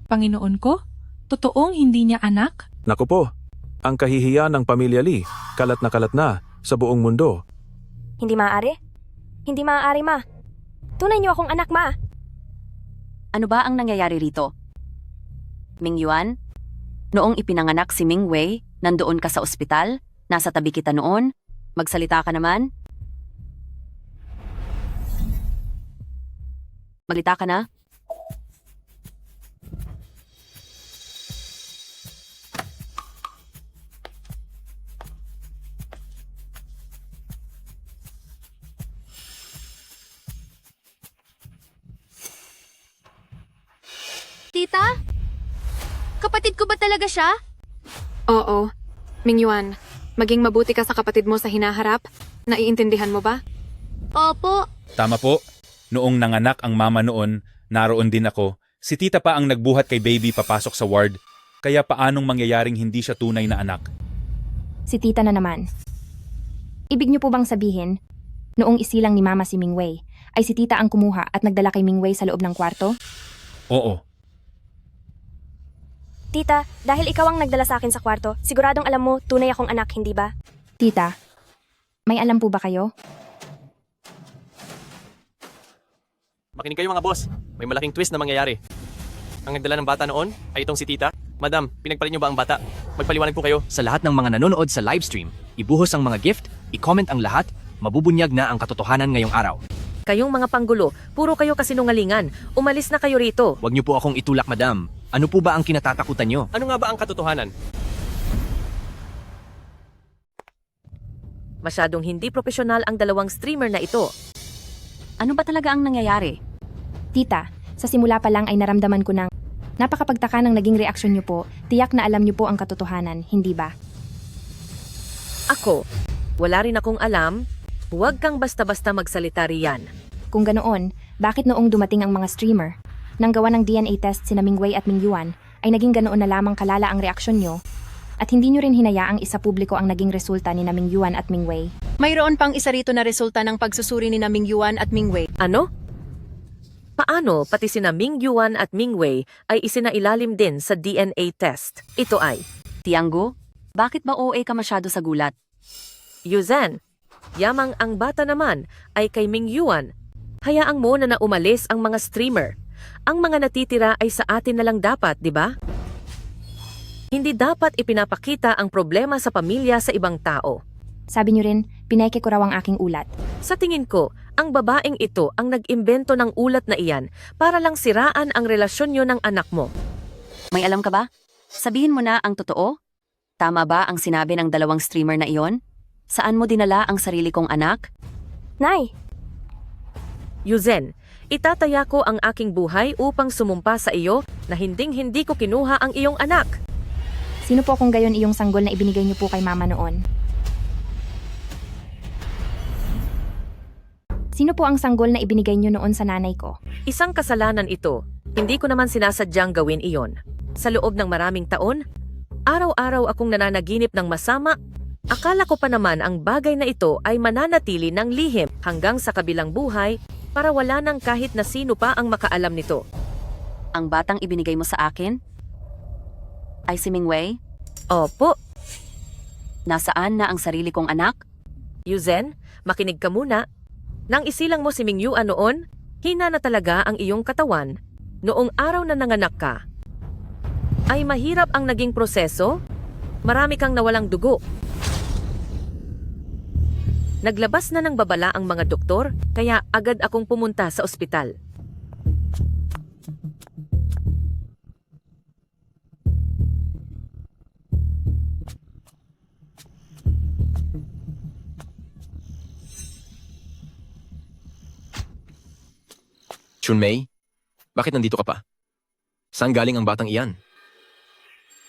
S3: Panginoon ko, totoong hindi niya anak?
S13: Naku po, ang kahihiyan ng pamilya Lee, kalat na sa buong mundo.
S6: Hindi maaari? Hindi maaari, ma. Tunay niyo akong anak, ma.
S1: Ano ba ang nangyayari rito? Mingyuan? Noong ipinanganak si Mingwei, nandoon ka sa ospital? Nasa tabi kita noon? Magsalita ka naman? Maglita ka na?
S6: Tita? Kapatid ko ba talaga siya?
S15: Oo. Mingyuan, maging mabuti ka sa kapatid mo sa hinaharap. Naiintindihan mo ba?
S6: Opo.
S5: Tama po. Noong nanganak ang mama noon, naroon din ako. Si tita pa ang nagbuhat kay baby papasok sa ward. Kaya paanong mangyayaring hindi siya tunay na anak?
S2: Si tita na naman. Ibig niyo po bang sabihin, noong isilang ni mama si Mingwei, ay si tita ang kumuha at nagdala kay Mingwei sa loob ng kwarto?
S5: Oo.
S6: Tita, dahil ikaw ang nagdala sa akin sa kwarto, siguradong alam mo, tunay akong anak, hindi ba?
S2: Tita, may alam po ba kayo?
S11: Makinig kayo mga boss. May malaking twist na mangyayari. Ang nagdala ng bata noon ay itong si tita. Madam, pinagpalit niyo ba ang bata? Magpaliwanag po kayo.
S16: Sa lahat ng mga nanonood sa livestream, ibuhos ang mga gift, i-comment ang lahat, mabubunyag na ang katotohanan ngayong araw.
S12: Kayong mga panggulo, puro kayo kasinungalingan. Umalis na kayo rito.
S16: Huwag niyo po akong itulak, madam. Ano po ba ang kinatatakutan niyo?
S11: Ano nga ba ang katotohanan?
S12: Masyadong hindi profesional ang dalawang streamer na ito.
S1: Ano ba talaga ang nangyayari?
S2: Tita, sa simula pa lang ay naramdaman ko ng napakapagtaka ng naging reaksyon niyo po. Tiyak na alam niyo po ang katotohanan, hindi ba?
S12: Ako, wala rin akong alam. Huwag kang basta-basta magsalita riyan.
S2: Kung ganoon, bakit noong dumating ang mga streamer, nang gawa ng DNA test sina Mingwei at Mingyuan, ay naging ganoon na lamang kalala ang reaksyon niyo? At hindi niyo rin hinayaang isa publiko ang naging resulta ni na Mingyuan at Mingwei?
S14: Mayroon pang isa rito na resulta ng pagsusuri ni na Mingyuan at Mingwei.
S12: Ano? Paano pati sina Mingyuan at Mingwei ay isinailalim din sa DNA test? Ito ay,
S1: Tianggo, bakit ba OA ka masyado sa gulat?
S12: Yuzhen, yamang ang bata naman ay kay Mingyuan. Hayaang mo na umalis ang mga streamer. Ang mga natitira ay sa atin na lang dapat, di ba? Hindi dapat ipinapakita ang problema sa pamilya sa ibang tao.
S2: Sabi niyo rin, pineke ko raw ang aking ulat.
S12: Sa tingin ko, ang babaeng ito ang nag-imbento ng ulat na iyan para lang siraan ang relasyon niyo ng anak mo.
S1: May alam ka ba? Sabihin mo na ang totoo? Tama ba ang sinabi ng dalawang streamer na iyon? Saan mo dinala ang sarili kong anak?
S6: Nay!
S12: Yuzhen, itataya ko ang aking buhay upang sumumpa sa iyo na hinding-hindi ko kinuha ang iyong anak.
S2: Sino po kung gayon iyong sanggol na ibinigay niyo po kay mama noon? Sino po ang sanggol na ibinigay niyo noon sa nanay ko?
S12: Isang kasalanan ito. Hindi ko naman sinasadyang gawin iyon. Sa loob ng maraming taon, araw-araw akong nananaginip ng masama. Akala ko pa naman ang bagay na ito ay mananatili ng lihim hanggang sa kabilang buhay para wala nang kahit na sino pa ang makaalam nito.
S1: Ang batang ibinigay mo sa akin? Ay si Mingwei?
S12: Opo.
S1: Nasaan na ang sarili kong anak?
S12: Yuzhen, makinig ka muna. Nang isilang mo si Mingyuan noon, hina na talaga ang iyong katawan. Noong araw na nanganak ka, ay mahirap ang naging proseso. Marami kang nawalang dugo. Naglabas na ng babala ang mga doktor, kaya agad akong pumunta sa ospital.
S16: Chunmei, bakit nandito ka pa? Saan galing ang batang iyan?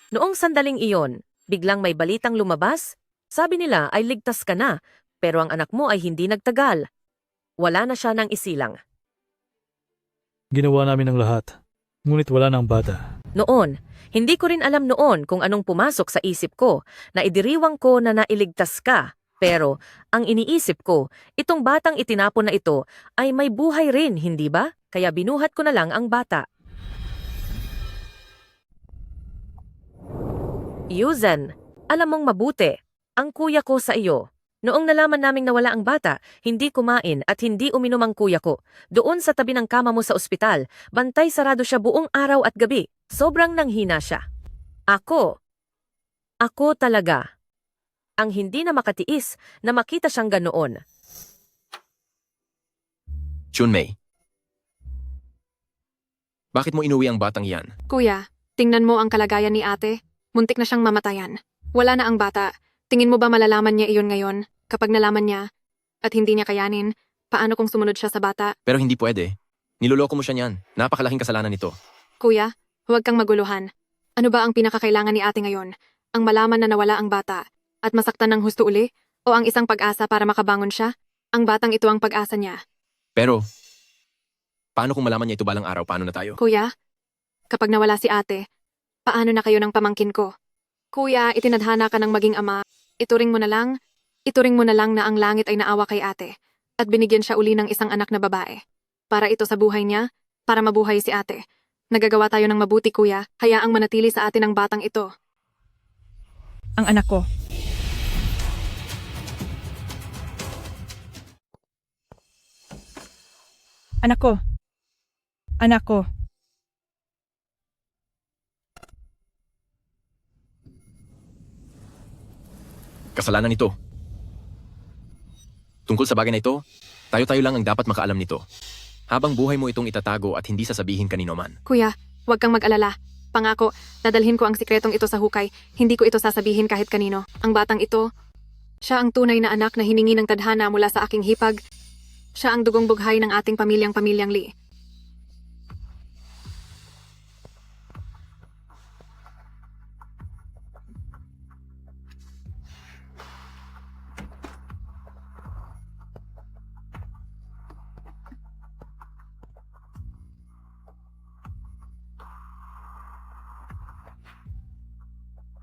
S12: Noong sandaling iyon, biglang may balitang lumabas. Sabi nila ay ligtas ka na, Pero ang anak mo ay hindi nagtagal. Wala na siya ng isilang.
S17: Ginawa namin ang lahat. Ngunit wala na ang bata.
S12: Noon, hindi ko rin alam noon kung anong pumasok sa isip ko na idiriwang ko na nailigtas ka. Pero ang iniisip ko, itong batang itinapon na ito ay may buhay rin, hindi ba? Kaya binuhat ko na lang ang bata. Yuzen, alam mong mabuti, ang kuya ko sa iyo. Noong nalaman naming nawala ang bata, hindi kumain at hindi uminom ang kuya ko. Doon sa tabi ng kama mo sa ospital, bantay sarado siya buong araw at gabi. Sobrang nanghina siya. Ako talaga, ang hindi na makatiis na makita siyang ganoon.
S16: Junmei. Bakit mo inuwi ang batang iyan?
S15: Kuya, tingnan mo ang kalagayan ni ate. Muntik na siyang mamatayan. Wala na ang bata. Tingin mo ba malalaman niya iyon ngayon? Kapag nalaman niya at hindi niya kayanin, paano kung sumunod siya sa bata?
S16: Pero hindi pwede. Niloloko mo siya niyan. Napakalaking kasalanan nito.
S15: Kuya, huwag kang maguluhan. Ano ba ang pinakakailangan ni ate ngayon? Ang malaman na nawala ang bata at masaktan ng husto uli? O ang isang pag-asa para makabangon siya? Ang batang ito ang pag-asa niya.
S16: Pero, paano kung malaman niya ito balang araw? Paano na tayo?
S15: Kuya, kapag nawala si ate, paano na kayo ng pamangkin ko? Kuya, itinadhana ka ng maging ama. Ituring mo na lang na ang langit ay naawa kay ate at binigyan siya uli ng isang anak na babae. Para ito sa buhay niya, para mabuhay si ate. Nagagawa tayo ng mabuti, kuya. Hayaang manatili sa atin ang batang ito.
S3: Ang anak ko. Anak ko. Anak ko.
S16: Kasalanan nito. Tungkol sa bagay na ito, tayo-tayo lang ang dapat makaalam nito. Habang buhay mo itong itatago at hindi sasabihin kanino man.
S15: Kuya, huwag kang mag-alala. Pangako, dadalhin ko ang sikretong ito sa hukay. Hindi ko ito sasabihin kahit kanino. Ang batang ito, siya ang tunay na anak na hiningi ng tadhana mula sa aking hipag. Siya ang dugong bughay ng ating pamilyang Lee.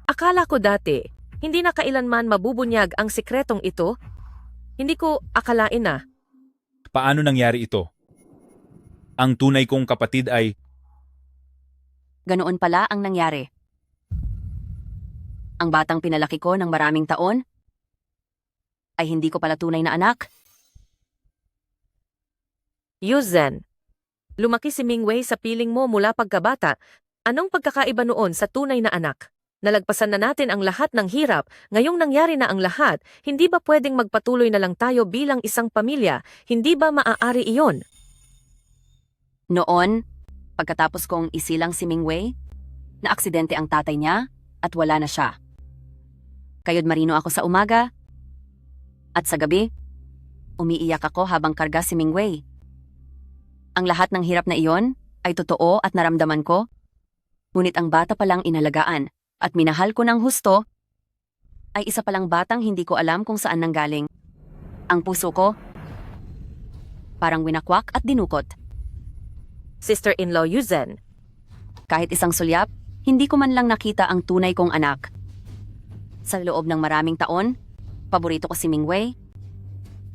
S12: Akala ko dati, hindi na kailanman mabubunyag ang sikretong ito. Hindi ko akalain na.
S5: Paano nangyari ito? Ang tunay kong kapatid ay...
S1: Ganoon pala ang nangyari. Ang batang pinalaki ko ng maraming taon ay hindi ko pala tunay na anak.
S12: Yuzen, lumaki si Mingwei sa piling mo mula pagkabata. Anong pagkakaiba noon sa tunay na anak? Nalagpasan na natin ang lahat ng hirap, ngayong nangyari na ang lahat, hindi ba pwedeng magpatuloy na lang tayo bilang isang pamilya? Hindi ba maaari iyon?
S1: Noon, pagkatapos kong isilang si Mingwei, naaksidente ang tatay niya at wala na siya. Kayod marino ako sa umaga at sa gabi, umiiyak ako habang karga si Mingwei. Ang lahat ng hirap na iyon ay totoo at naramdaman ko, ngunit ang bata palang inalagaan at minahal ko ng husto, ay isa palang batang hindi ko alam kung saan nanggaling. Ang puso ko, parang winakwak at dinukot.
S12: Sister-in-law Yuzen.
S1: Kahit isang sulyap, hindi ko man lang nakita ang tunay kong anak. Sa loob ng maraming taon, paborito ko si Mingwei,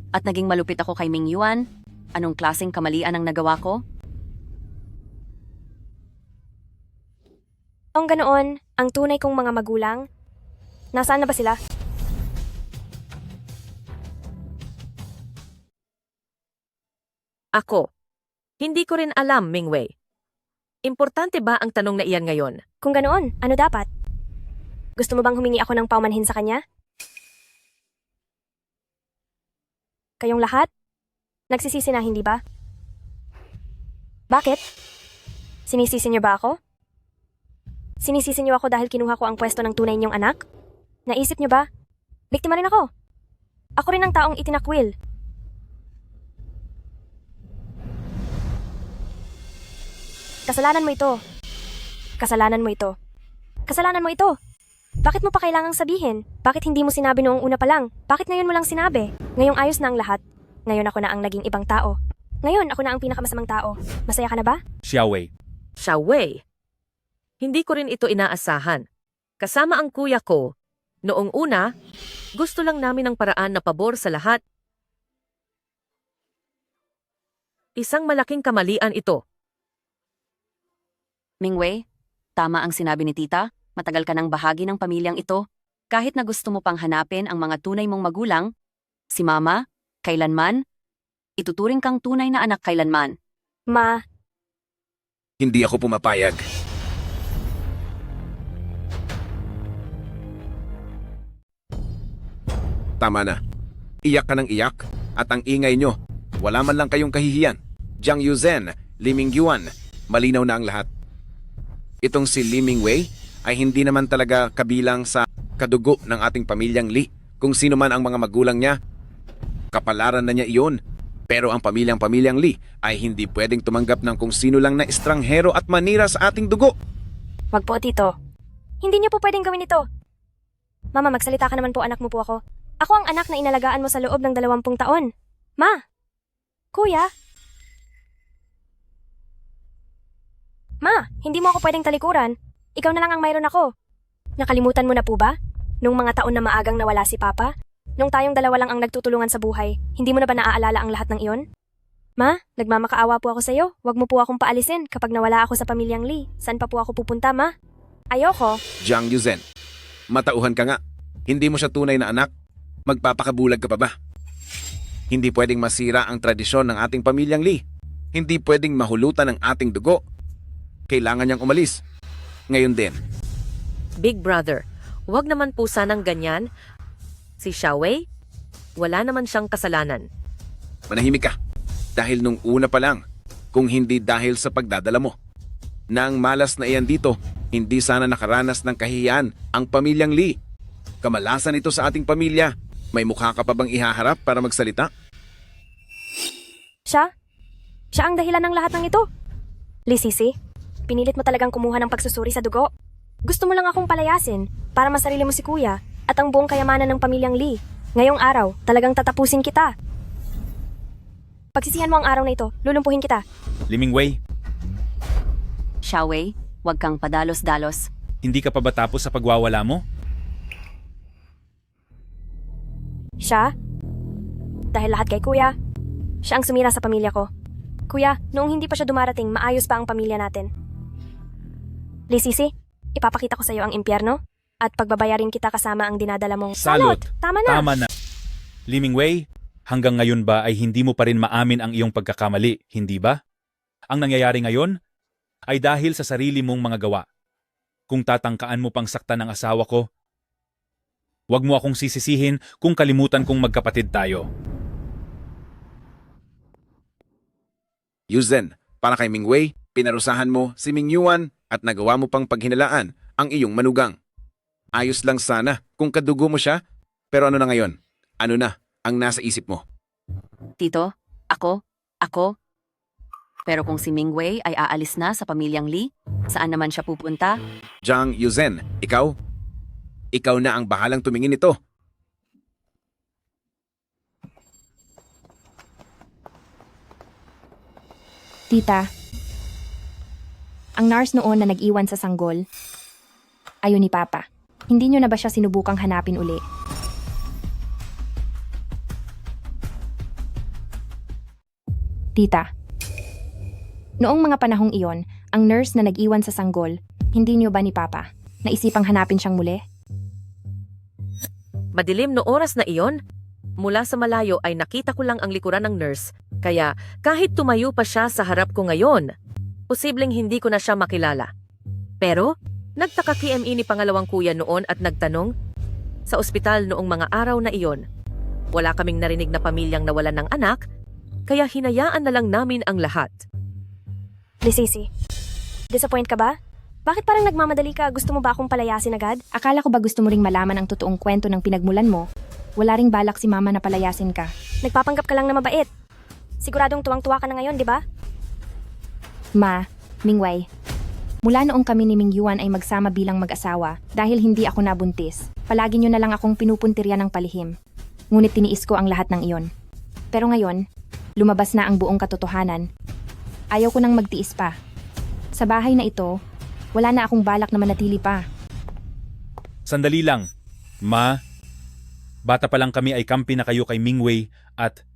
S1: at naging malupit ako kay Mingyuan. Anong klaseng kamalian ang nagawa ko?
S6: Kung ganoon, ang tunay kong mga magulang, nasaan na ba sila?
S12: Ako. Hindi ko rin alam, Mingwei. Importante ba ang tanong na iyan ngayon?
S6: Kung ganoon, ano dapat? Gusto mo bang humingi ako ng paumanhin sa kanya? Kayong lahat? Nagsisisi na, hindi ba? Bakit? Sinisisi niyo ba ako? Sinisisi niyo ako dahil kinuha ko ang pwesto ng tunay niyong anak? Naisip niyo ba? Biktima rin ako. Ako rin ang taong itinakwil. Kasalanan mo ito. Kasalanan mo ito. Kasalanan mo ito. Bakit mo pa kailangang sabihin? Bakit hindi mo sinabi noong una pa lang? Bakit ngayon mo lang sinabi? Ngayong ayos na ang lahat. Ngayon ako na ang naging ibang tao. Ngayon ako na ang pinakamasamang tao. Masaya ka na ba?
S5: Xiaowei,
S12: Xiaowei. Hindi ko rin ito inaasahan. Kasama ang kuya ko. Noong una, gusto lang namin ng paraan na pabor sa lahat. Isang malaking kamalian ito.
S1: Mingwei, tama ang sinabi ni tita. Matagal ka ng bahagi ng pamilyang ito. Kahit na gusto mo pang hanapin ang mga tunay mong magulang, si mama, kailanman, ituturing kang tunay na anak kailanman.
S6: Ma,
S18: Hindi ako pumapayag. Tama na. Iyak ka ng iyak at ang ingay nyo. Wala man lang kayong kahihiyan. Jiang Yuzen, Li Mingyuan, malinaw na ang lahat. Itong si Li Mingwei ay hindi naman talaga kabilang sa kadugo ng ating pamilyang Li. Kung sino man ang mga magulang niya, kapalaran na niya iyon. Pero ang pamilyang Li ay hindi pwedeng tumanggap ng kung sino lang na estranghero at manira sa ating dugo.
S6: wag po tito. Hindi niyo po pwedeng gawin ito. Mama, magsalita ka naman po, anak mo po ako. Ako ang anak na inalagaan mo sa loob ng 20 taon. Ma! Kuya! Ma, hindi mo ako pwedeng talikuran. Ikaw na lang ang mayroon ako. Nakalimutan mo na po ba? Nung mga taon na maagang nawala si Papa? Nung tayong dalawa lang ang nagtutulungan sa buhay, hindi mo na ba naaalala ang lahat ng iyon? Ma, nagmamakaawa po ako sa'yo. Huwag mo po akong paalisin kapag nawala ako sa pamilyang Lee. Saan pa po ako pupunta, Ma? Ayoko.
S18: Jiang Yuzen, matauhan ka nga. Hindi mo siya tunay na anak. Magpapakabulag ka pa ba? Hindi pwedeng masira ang tradisyon ng ating pamilyang Lee. Hindi pwedeng mahulutan ang ating dugo. Kailangan niyang umalis. Ngayon din.
S12: Big brother, huwag naman po sanang ganyan. Si Xiaowei, wala naman siyang kasalanan.
S18: Manahimik ka. Dahil nung una pa lang, kung hindi dahil sa pagdadala mo. Nang malas na iyan dito, hindi sana nakaranas ng kahihiyan ang pamilyang Lee. Kamalasan ito sa ating pamilya. May mukha ka pa bang ihaharap para magsalita?
S6: Siya? Siya ang dahilan ng lahat ng ito. Lee Sisi, pinilit mo talagang kumuha ng pagsusuri sa dugo. Gusto mo lang akong palayasin para masarili mo si kuya at ang buong kayamanan ng pamilyang Lee. Ngayong araw, talagang tatapusin kita. Pagsisihan mo ang araw na ito, lulumpuhin kita.
S5: Li Mingwei,
S1: Xiaowei, huwag kang padalos-dalos.
S5: hindi ka pa ba tapos sa pagwawala mo?
S6: Siya? Dahil lahat kay kuya. Siya ang sumira sa pamilya ko. Kuya, noong hindi pa siya dumarating, maayos pa ang pamilya natin. Lee Sisi, ipapakita ko sa iyo ang impyerno at pagbabayarin kita kasama ang dinadala mong
S5: Salot!
S6: Tama na!
S5: Tama na. Li Mingwei, hanggang ngayon ba ay hindi mo pa rin maamin ang iyong pagkakamali, hindi ba? Ang nangyayari ngayon ay dahil sa sarili mong mga gawa. Kung tatangkaan mo pang saktan ng asawa ko, huwag mo akong sisisihin kung kalimutan kong magkapatid tayo.
S18: Yuzen, para kay Mingwei, pinarusahan mo si Mingyuan at nagawa mo pang paghinalaan ang iyong manugang. Ayos lang sana kung kadugo mo siya, pero ano na ngayon? Ano na ang nasa isip mo?
S1: Tito, ako. Pero kung si Mingwei ay aalis na sa pamilyang Lee, saan naman siya pupunta?
S18: Jiang Yuzen, ikaw? Ikaw na ang bahalang tumingin nito.
S2: Tita, ang nurse noon na nag-iwan sa sanggol, ayun ni Papa. Hindi niyo na ba siya sinubukang hanapin uli? Tita, noong mga panahong iyon, ang nurse na nag-iwan sa sanggol, hindi niyo ba ni Papa naisipang hanapin siyang muli?
S12: Madilim no oras na iyon, mula sa malayo ay nakita ko lang ang likuran ng nurse, kaya kahit tumayo pa siya sa harap ko ngayon, posibleng hindi ko na siya makilala. Pero, nagtaka KME ni pangalawang kuya noon at nagtanong, sa ospital noong mga araw na iyon, wala kaming narinig na pamilyang nawalan ng anak, kaya hinayaan na lang namin ang lahat.
S6: Lee Sisi, disappoint ka ba? Bakit parang nagmamadali ka? Gusto mo ba akong palayasin agad?
S2: Akala ko ba gusto mo ring malaman ang totoong kwento ng pinagmulan mo? Wala ring balak si Mama na palayasin ka.
S6: Nagpapanggap ka lang na mabait. Siguradong tuwang-tuwa ka na ngayon, di ba?
S2: Ma, Mingwei, Mula noong kami ni Ming Yuan ay magsama bilang mag-asawa, dahil hindi ako nabuntis, palagi niyo na lang akong pinupuntirya ng palihim. Ngunit tiniis ko ang lahat ng iyon. Pero ngayon, lumabas na ang buong katotohanan. Ayaw ko nang magtiis pa. Sa bahay na ito, wala na akong balak na manatili pa.
S5: Sandali lang. Ma, bata pa lang kami ay kampi na kayo kay Mingwei at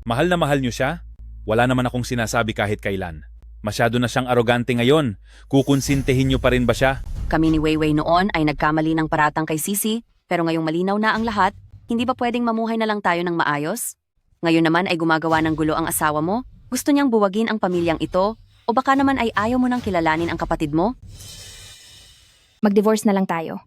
S5: mahal na mahal niyo siya? Wala naman akong sinasabi kahit kailan. Masyado na siyang arogante ngayon. Kukonsintihin niyo pa rin ba siya?
S1: Kami ni Weiwei noon ay nagkamali ng paratang kay Sisi, pero ngayong malinaw na ang lahat, hindi ba pwedeng mamuhay na lang tayo ng maayos? Ngayon naman ay gumagawa ng gulo ang asawa mo? Gusto niyang buwagin ang pamilyang ito? O baka naman ay ayaw mo nang kilalanin ang kapatid mo?
S2: Mag-divorce na lang tayo.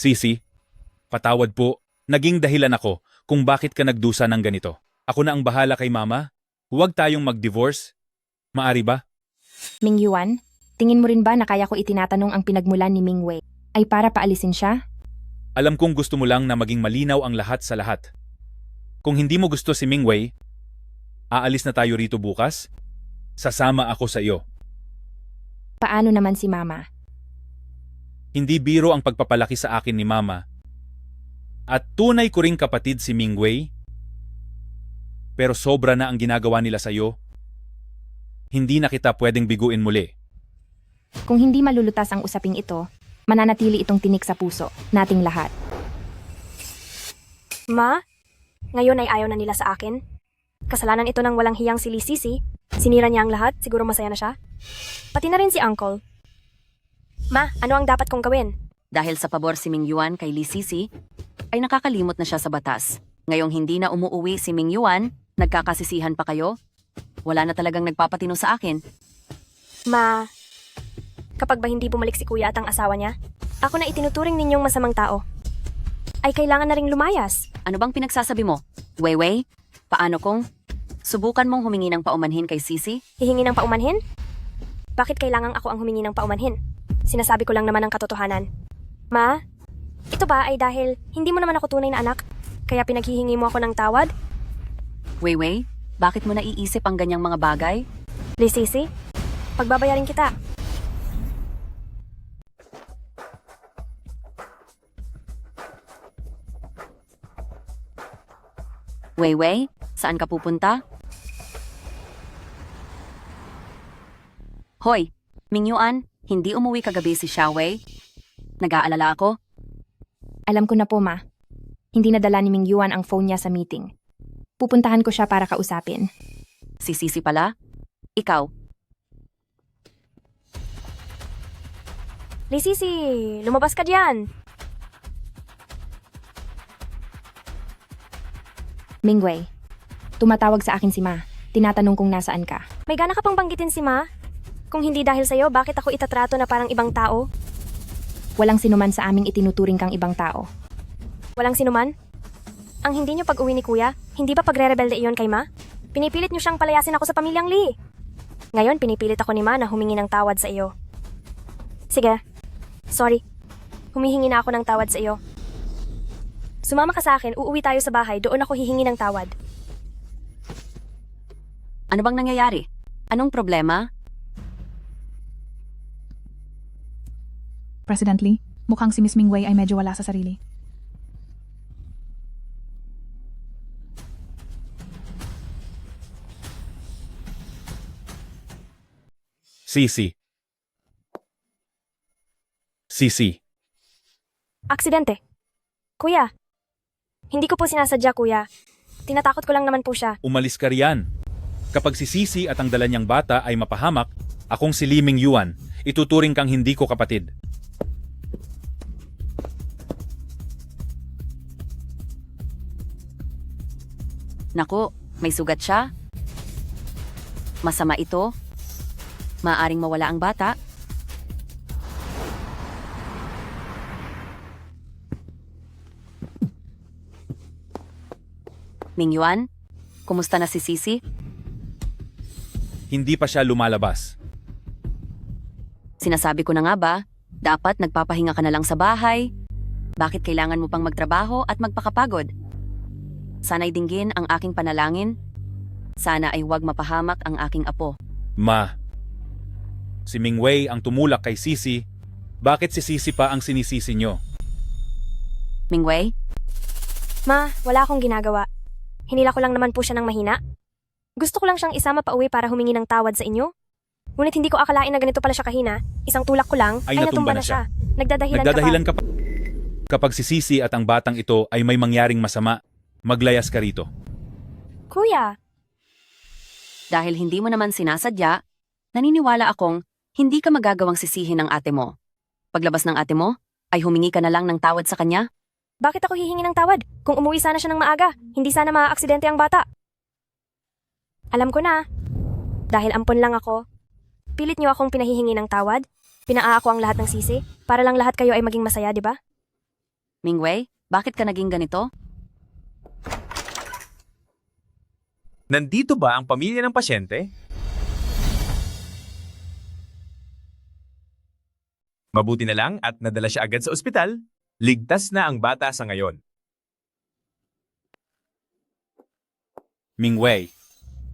S5: Sisi, patawad po. Naging dahilan ako kung bakit ka nagdusa ng ganito. Ako na ang bahala kay mama. Huwag tayong mag-divorce. Maari ba?
S2: Ming Yuan, tingin mo rin ba na kaya ko itinatanong ang pinagmulan ni Ming Wei ay para paalisin siya?
S5: Alam kong gusto mo lang na maging malinaw ang lahat sa lahat. Kung hindi mo gusto si Mingwei, aalis na tayo rito bukas. Sasama ako sa iyo.
S2: Paano naman si Mama?
S5: Hindi biro ang pagpapalaki sa akin ni Mama. At tunay ko ring kapatid si Mingwei. Pero sobra na ang ginagawa nila sa iyo. Hindi na kita pwedeng biguin muli.
S2: Kung hindi malulutas ang usaping ito, mananatili itong tinik sa puso nating lahat.
S6: Ma, ngayon ay ayaw na nila sa akin. Kasalanan ito ng walang hiyang si Sisi. Sinira niya ang lahat, siguro masaya na siya. Pati na rin si Uncle. Ma, ano ang dapat kong gawin?
S1: Dahil sa pabor si Ming Yuan kay Li Sisi, ay nakakalimot na siya sa batas. Ngayong hindi na umuuwi si Ming Yuan, nagkakasisihan pa kayo? Wala na talagang nagpapatino sa akin.
S6: Ma, kapag ba hindi bumalik si Kuya at ang asawa niya, ako na itinuturing ninyong masamang tao, ay kailangan na ring lumayas.
S1: Ano bang pinagsasabi mo? Weiwei, paano kung subukan mong humingi ng paumanhin kay Sisi?
S6: Hihingi ng paumanhin? Bakit kailangang ako ang humingi ng paumanhin? Sinasabi ko lang naman ang katotohanan. Ma, ito ba ay dahil hindi mo naman ako tunay na anak, kaya pinaghihingi mo ako ng tawad?
S1: Weiwei, bakit mo naiisip ang ganyang mga bagay?
S6: Li Sisi, pagbabayarin kita.
S1: Weiwei, saan ka pupunta? Hoy, Ming Yuan, hindi umuwi kagabi si Xiaowei? Nag-aalala ako?
S2: Alam ko na po, Ma. Hindi nadala ni Ming Yuan ang phone niya sa meeting. Pupuntahan ko siya para kausapin.
S1: Si Sisi pala? Ikaw?
S6: Li Sisi, lumabas ka diyan.
S2: Mingwei, tumatawag sa akin si Ma. Tinatanong kung nasaan ka.
S6: May gana ka pang banggitin si Ma? Kung hindi dahil sa'yo, bakit ako itatrato na parang ibang tao?
S2: Walang sinuman sa aming itinuturing kang ibang tao.
S6: Walang sinuman? Ang hindi niyo pag-uwi ni Kuya, hindi ba pagre-rebelde iyon kay Ma? Pinipilit niyo siyang palayasin ako sa pamilyang Lee. Ngayon, pinipilit ako ni Ma na humingi ng tawad sa iyo. Sige. Sorry. Humihingi na ako ng tawad sa iyo. Sumama ka sa akin, uuwi tayo sa bahay, doon ako hihingi ng tawad.
S1: Ano bang nangyayari? Anong problema?
S7: President Lee, mukhang si Miss Mingwei ay medyo wala sa sarili.
S5: Sisi. Sisi.
S6: Aksidente. Kuya. Hindi ko po sinasadya, Kuya. Tinatakot ko lang naman po siya.
S5: Umalis ka riyan. Kapag si Sisi at ang dala niyang bata ay mapahamak, akong si Li Ming Yuan, ituturing kang hindi ko kapatid.
S1: Naku, may sugat siya. Masama ito. Maaring mawala ang bata. Ming Yuan, kumusta na si Sisi?
S5: Hindi pa siya lumalabas.
S1: Sinasabi ko na nga ba, Dapat nagpapahinga ka na lang sa bahay. Bakit kailangan mo pang magtrabaho at magpakapagod? Sana'y dinggin ang aking panalangin. Sana ay huwag mapahamak ang aking apo.
S5: Ma, si Mingwei ang tumulak kay Sisi. Bakit si Sisi pa ang sinisisi nyo?
S1: Mingwei,
S6: Ma, wala akong ginagawa. Hinila ko lang naman po siya ng mahina. Gusto ko lang siyang isama pa uwi para humingi ng tawad sa inyo. Ngunit hindi ko akalain na ganito pala siya kahina. Isang tulak ko lang, ay natumba na siya.
S5: Nagdadahilan ka pa. Kapag si Sisi at ang batang ito ay may mangyaring masama, maglayas ka rito.
S6: Kuya,
S1: dahil hindi mo naman sinasadya, naniniwala akong hindi ka magagawang sisihin ng ate mo. Paglabas ng ate mo, ay humingi ka na lang ng tawad sa kanya.
S6: bakit ako hihingi ng tawad? Kung umuwi sana siya ng maaga, hindi sana maaaksidente ang bata. Alam ko na. Dahil ampon lang ako. Pilit niyo akong pinahihingi ng tawad. Pinaa ako ang lahat ng sisi, para lang lahat kayo ay maging masaya, di ba?
S1: Mingwei, bakit ka naging ganito?
S19: Nandito ba ang pamilya ng pasyente? Mabuti na lang at nadala siya agad sa ospital. Ligtas na ang bata sa ngayon.
S5: Mingwei,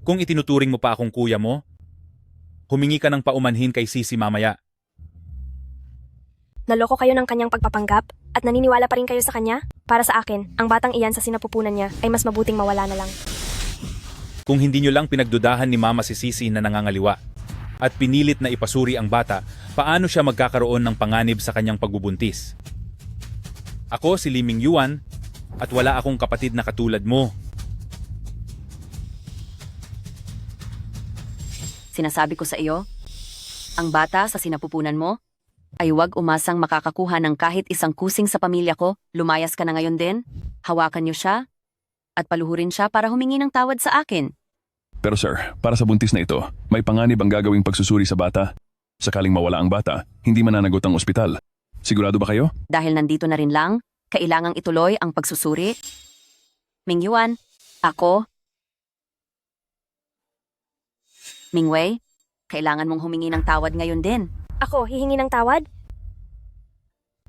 S5: kung itinuturing mo pa akong kuya mo, humingi ka ng paumanhin kay Sisi mamaya.
S6: Naloko kayo ng kanyang pagpapanggap at naniniwala pa rin kayo sa kanya? Para sa akin, ang batang iyan sa sinapupunan niya ay mas mabuting mawala na lang.
S5: Kung hindi nyo lang pinagdudahan ni Mama si Sisi na nangangaliwa at pinilit na ipasuri ang bata, paano siya magkakaroon ng panganib sa kanyang pagbubuntis? Ako si Lee Mingyuan at wala akong kapatid na katulad mo.
S1: Sinasabi ko sa iyo, ang bata sa sinapupunan mo ay huwag umasang makakakuha ng kahit isang kusing sa pamilya ko. Lumayas ka na ngayon din, hawakan niyo siya, at paluhurin siya para humingi ng tawad sa akin.
S10: Pero sir, para sa buntis na ito, may panganib ang gagawing pagsusuri sa bata. Sakaling mawala ang bata, hindi mananagot ang ospital. Sigurado ba kayo?
S1: Dahil nandito na rin lang, kailangang ituloy ang pagsusuri. Mingyuan, ako. Mingwei, kailangan mong humingi ng tawad ngayon din.
S6: Ako, hihingi ng tawad?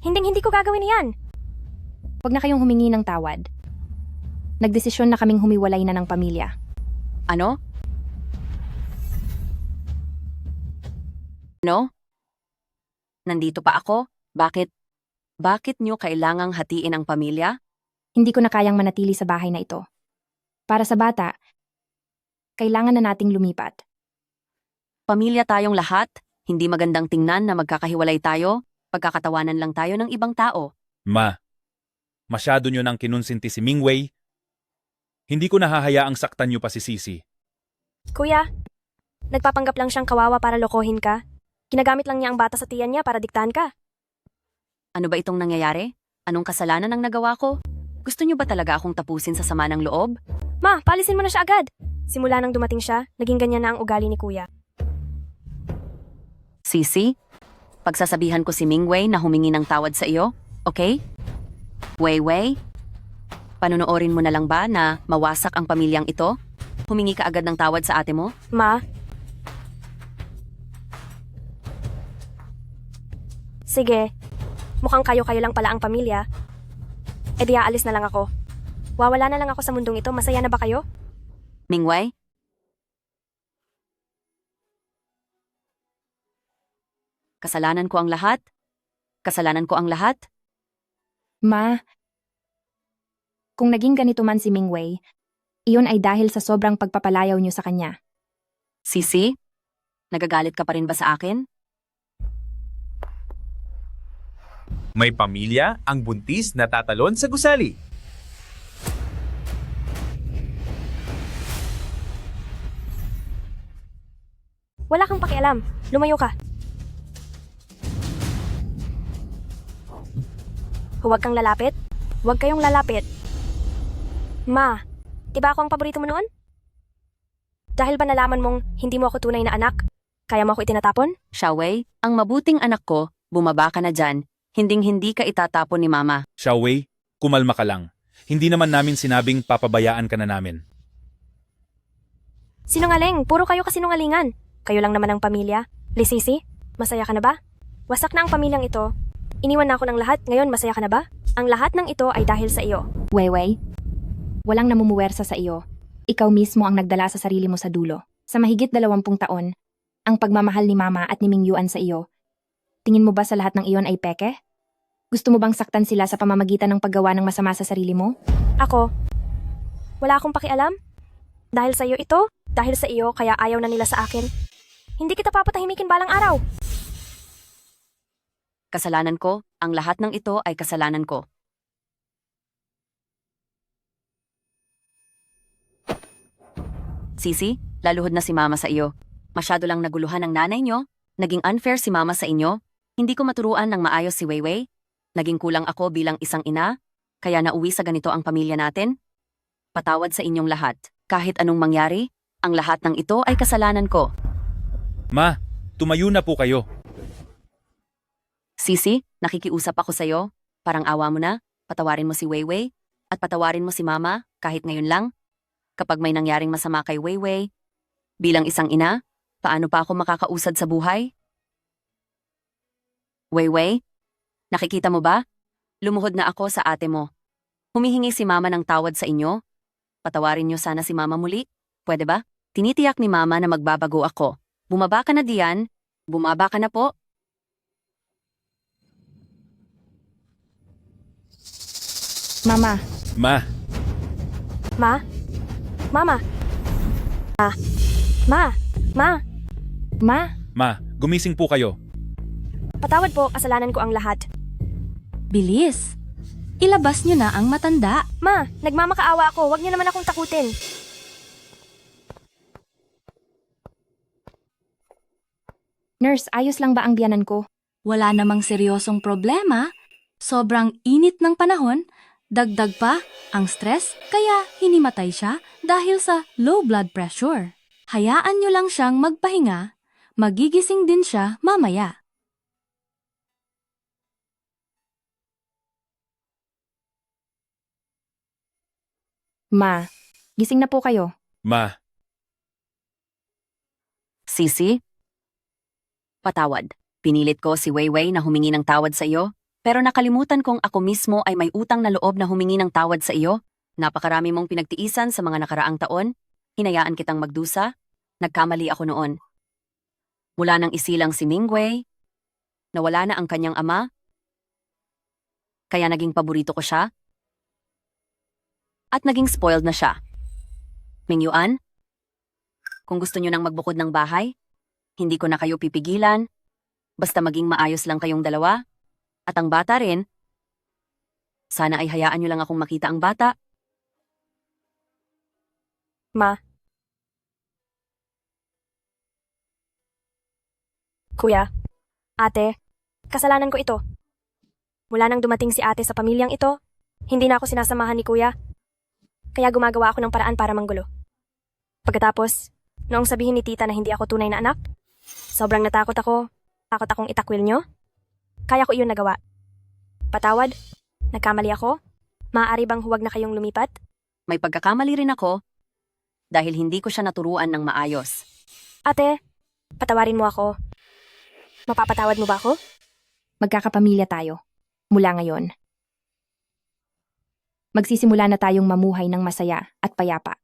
S6: Hindi ko gagawin yan.
S2: Huwag na kayong humingi ng tawad. Nagdesisyon na kaming humiwalay na ng pamilya.
S1: Ano? No? Nandito pa ako? Bakit nyo kailangang hatiin ang pamilya?
S2: Hindi ko na kayang manatili sa bahay na ito. Para sa bata, kailangan na nating lumipat.
S1: Pamilya tayong lahat, hindi magandang tingnan na magkakahiwalay tayo, pagkakatawanan lang tayo ng ibang tao.
S5: Ma, masyado nyo nang kinunsinti si Mingwei. Hindi ko nahahayaang saktan nyo pa si Sisi.
S6: Kuya, nagpapanggap lang siyang kawawa para lokohin ka. Ginagamit lang niya ang bata sa tiyan niya para diktahan ka.
S1: Ano ba itong nangyayari? Anong kasalanan ang nagawa ko? Gusto nyo ba talaga akong tapusin sa sama ng loob?
S6: Ma, palisin mo na siya agad. Simula nang dumating siya, naging ganyan na ang ugali ni Kuya.
S1: Sisi, pagsasabihan ko si Mingwei na humingi ng tawad sa iyo, okay? Wei, panonoorin mo na lang ba na mawasak ang pamilyang ito? Humingi ka agad ng tawad sa ate mo?
S6: Ma? Sige, mukhang kayo-kayo lang pala ang pamilya. E di aalis na lang ako. Wawala na lang ako sa mundong ito, masaya na ba kayo?
S1: Mingwei? Kasalanan ko ang lahat? Kasalanan ko ang lahat?
S2: Ma, kung naging ganito man si Mingwei, iyon ay dahil sa sobrang pagpapalayaw niyo sa kanya.
S1: Sisi, nagagalit ka pa rin ba sa akin?
S19: May pamilya ang buntis na tatalon sa gusali.
S6: Wala kang pakialam. Lumayo ka. Huwag kang lalapit. Huwag kayong lalapit. Ma, diba ako ang paborito mo noon? Dahil ba nalaman mong hindi mo ako tunay na anak, kaya mo ako itinatapon?
S1: Xiaowei, ang mabuting anak ko, bumaba ka na dyan. Hinding-hindi ka itatapon ni Mama.
S5: Xiaowei, kumalma ka lang. Hindi naman namin sinabing papabayaan ka na namin.
S6: Sinungaling, puro kayo kasinungalingan. Kayo lang naman ang pamilya. Lisisi, masaya ka na ba? Wasak na ang pamilyang ito. Iniwan na ako ng lahat, ngayon masaya ka na ba? Ang lahat ng ito ay dahil sa iyo.
S2: Weiwei, walang namumuwersa sa iyo. Ikaw mismo ang nagdala sa sarili mo sa dulo. Sa mahigit 20 taon, ang pagmamahal ni Mama at ni Mingyuan sa iyo. Tingin mo ba sa lahat ng iyon ay peke? Gusto mo bang saktan sila sa pamamagitan ng paggawa ng masama sa sarili mo?
S6: Ako, wala akong pakialam. Dahil sa iyo ito, dahil sa iyo kaya ayaw na nila sa akin. Hindi kita papatahimikin balang araw.
S1: Kasalanan ko, ang lahat ng ito ay kasalanan ko. Sisi, laluhod na si Mama sa iyo. Masyado lang naguluhan ang nanay nyo. Naging unfair si Mama sa inyo. Hindi ko maturuan ng maayos si Weiwei. Naging kulang ako bilang isang ina. Kaya nauwi sa ganito ang pamilya natin. Patawad sa inyong lahat. Kahit anong mangyari, ang lahat ng ito ay kasalanan ko.
S5: Ma, tumayo na po kayo.
S1: Sisi, nakikiusap ako sa iyo. Parang awa mo na. Patawarin mo si Weiwei. At patawarin mo si Mama, kahit ngayon lang. Kapag may nangyaring masama kay Weiwei, bilang isang ina, paano pa ako makakausad sa buhay? Weiwei, nakikita mo ba? Lumuhod na ako sa ate mo. Humihingi si Mama ng tawad sa inyo. Patawarin niyo sana si Mama muli. Pwede ba? Tinitiyak ni Mama na magbabago ako. Bumaba ka na diyan. Bumaba ka na po.
S2: Mama.
S5: Ma,
S6: Ma? Mama? Ma?
S2: Ma?
S5: ma, gumising po kayo.
S6: Patawad po, kasalanan ko ang lahat.
S20: Bilis! Ilabas niyo na ang matanda.
S6: Ma, nagmamakaawa ako. Huwag niyo naman akong takutin.
S2: Nurse, ayos lang ba ang biyanan ko?
S20: Wala namang seryosong problema. Sobrang init ng panahon. Dagdag pa ang stress kaya hinimatay siya dahil sa low blood pressure. Hayaan niyo lang siyang magpahinga. Magigising din siya mamaya.
S2: Ma, gising na po kayo.
S5: Ma,
S1: Sisi? Patawad. Pinilit ko si Weiwei na humingi ng tawad sa iyo. Pero nakalimutan kong ako mismo ay may utang na loob na humingi ng tawad sa iyo. Napakarami mong pinagtiisan sa mga nakaraang taon. Hinayaan kitang magdusa. Nagkamali ako noon. Mula nang isilang si Mingwei, nawala na ang kanyang ama. Kaya naging paborito ko siya. At naging spoiled na siya. Mingyuan, kung gusto niyo nang magbukod ng bahay, hindi ko na kayo pipigilan. Basta maging maayos lang kayong dalawa. At ang bata rin, sana ay hayaan niyo lang akong makita ang bata.
S6: Ma. Kuya, ate, kasalanan ko ito. Mula nang dumating si ate sa pamilyang ito, hindi na ako sinasamahan ni kuya. Kaya gumagawa ako ng paraan para manggulo. Pagkatapos, noong sabihin ni tita na hindi ako tunay na anak, sobrang natakot ako. Takot akong itakwil nyo. Kaya ko iyon nagawa. Patawad, nagkamali ako. Maaari bang huwag na kayong lumipat?
S1: May pagkakamali rin ako dahil hindi ko siya naturuan ng maayos.
S6: Ate, patawarin mo ako. Mapapatawad mo ba ako?
S2: Magkakapamilya tayo. Mula ngayon. Magsisimula na tayong mamuhay ng masaya at payapa.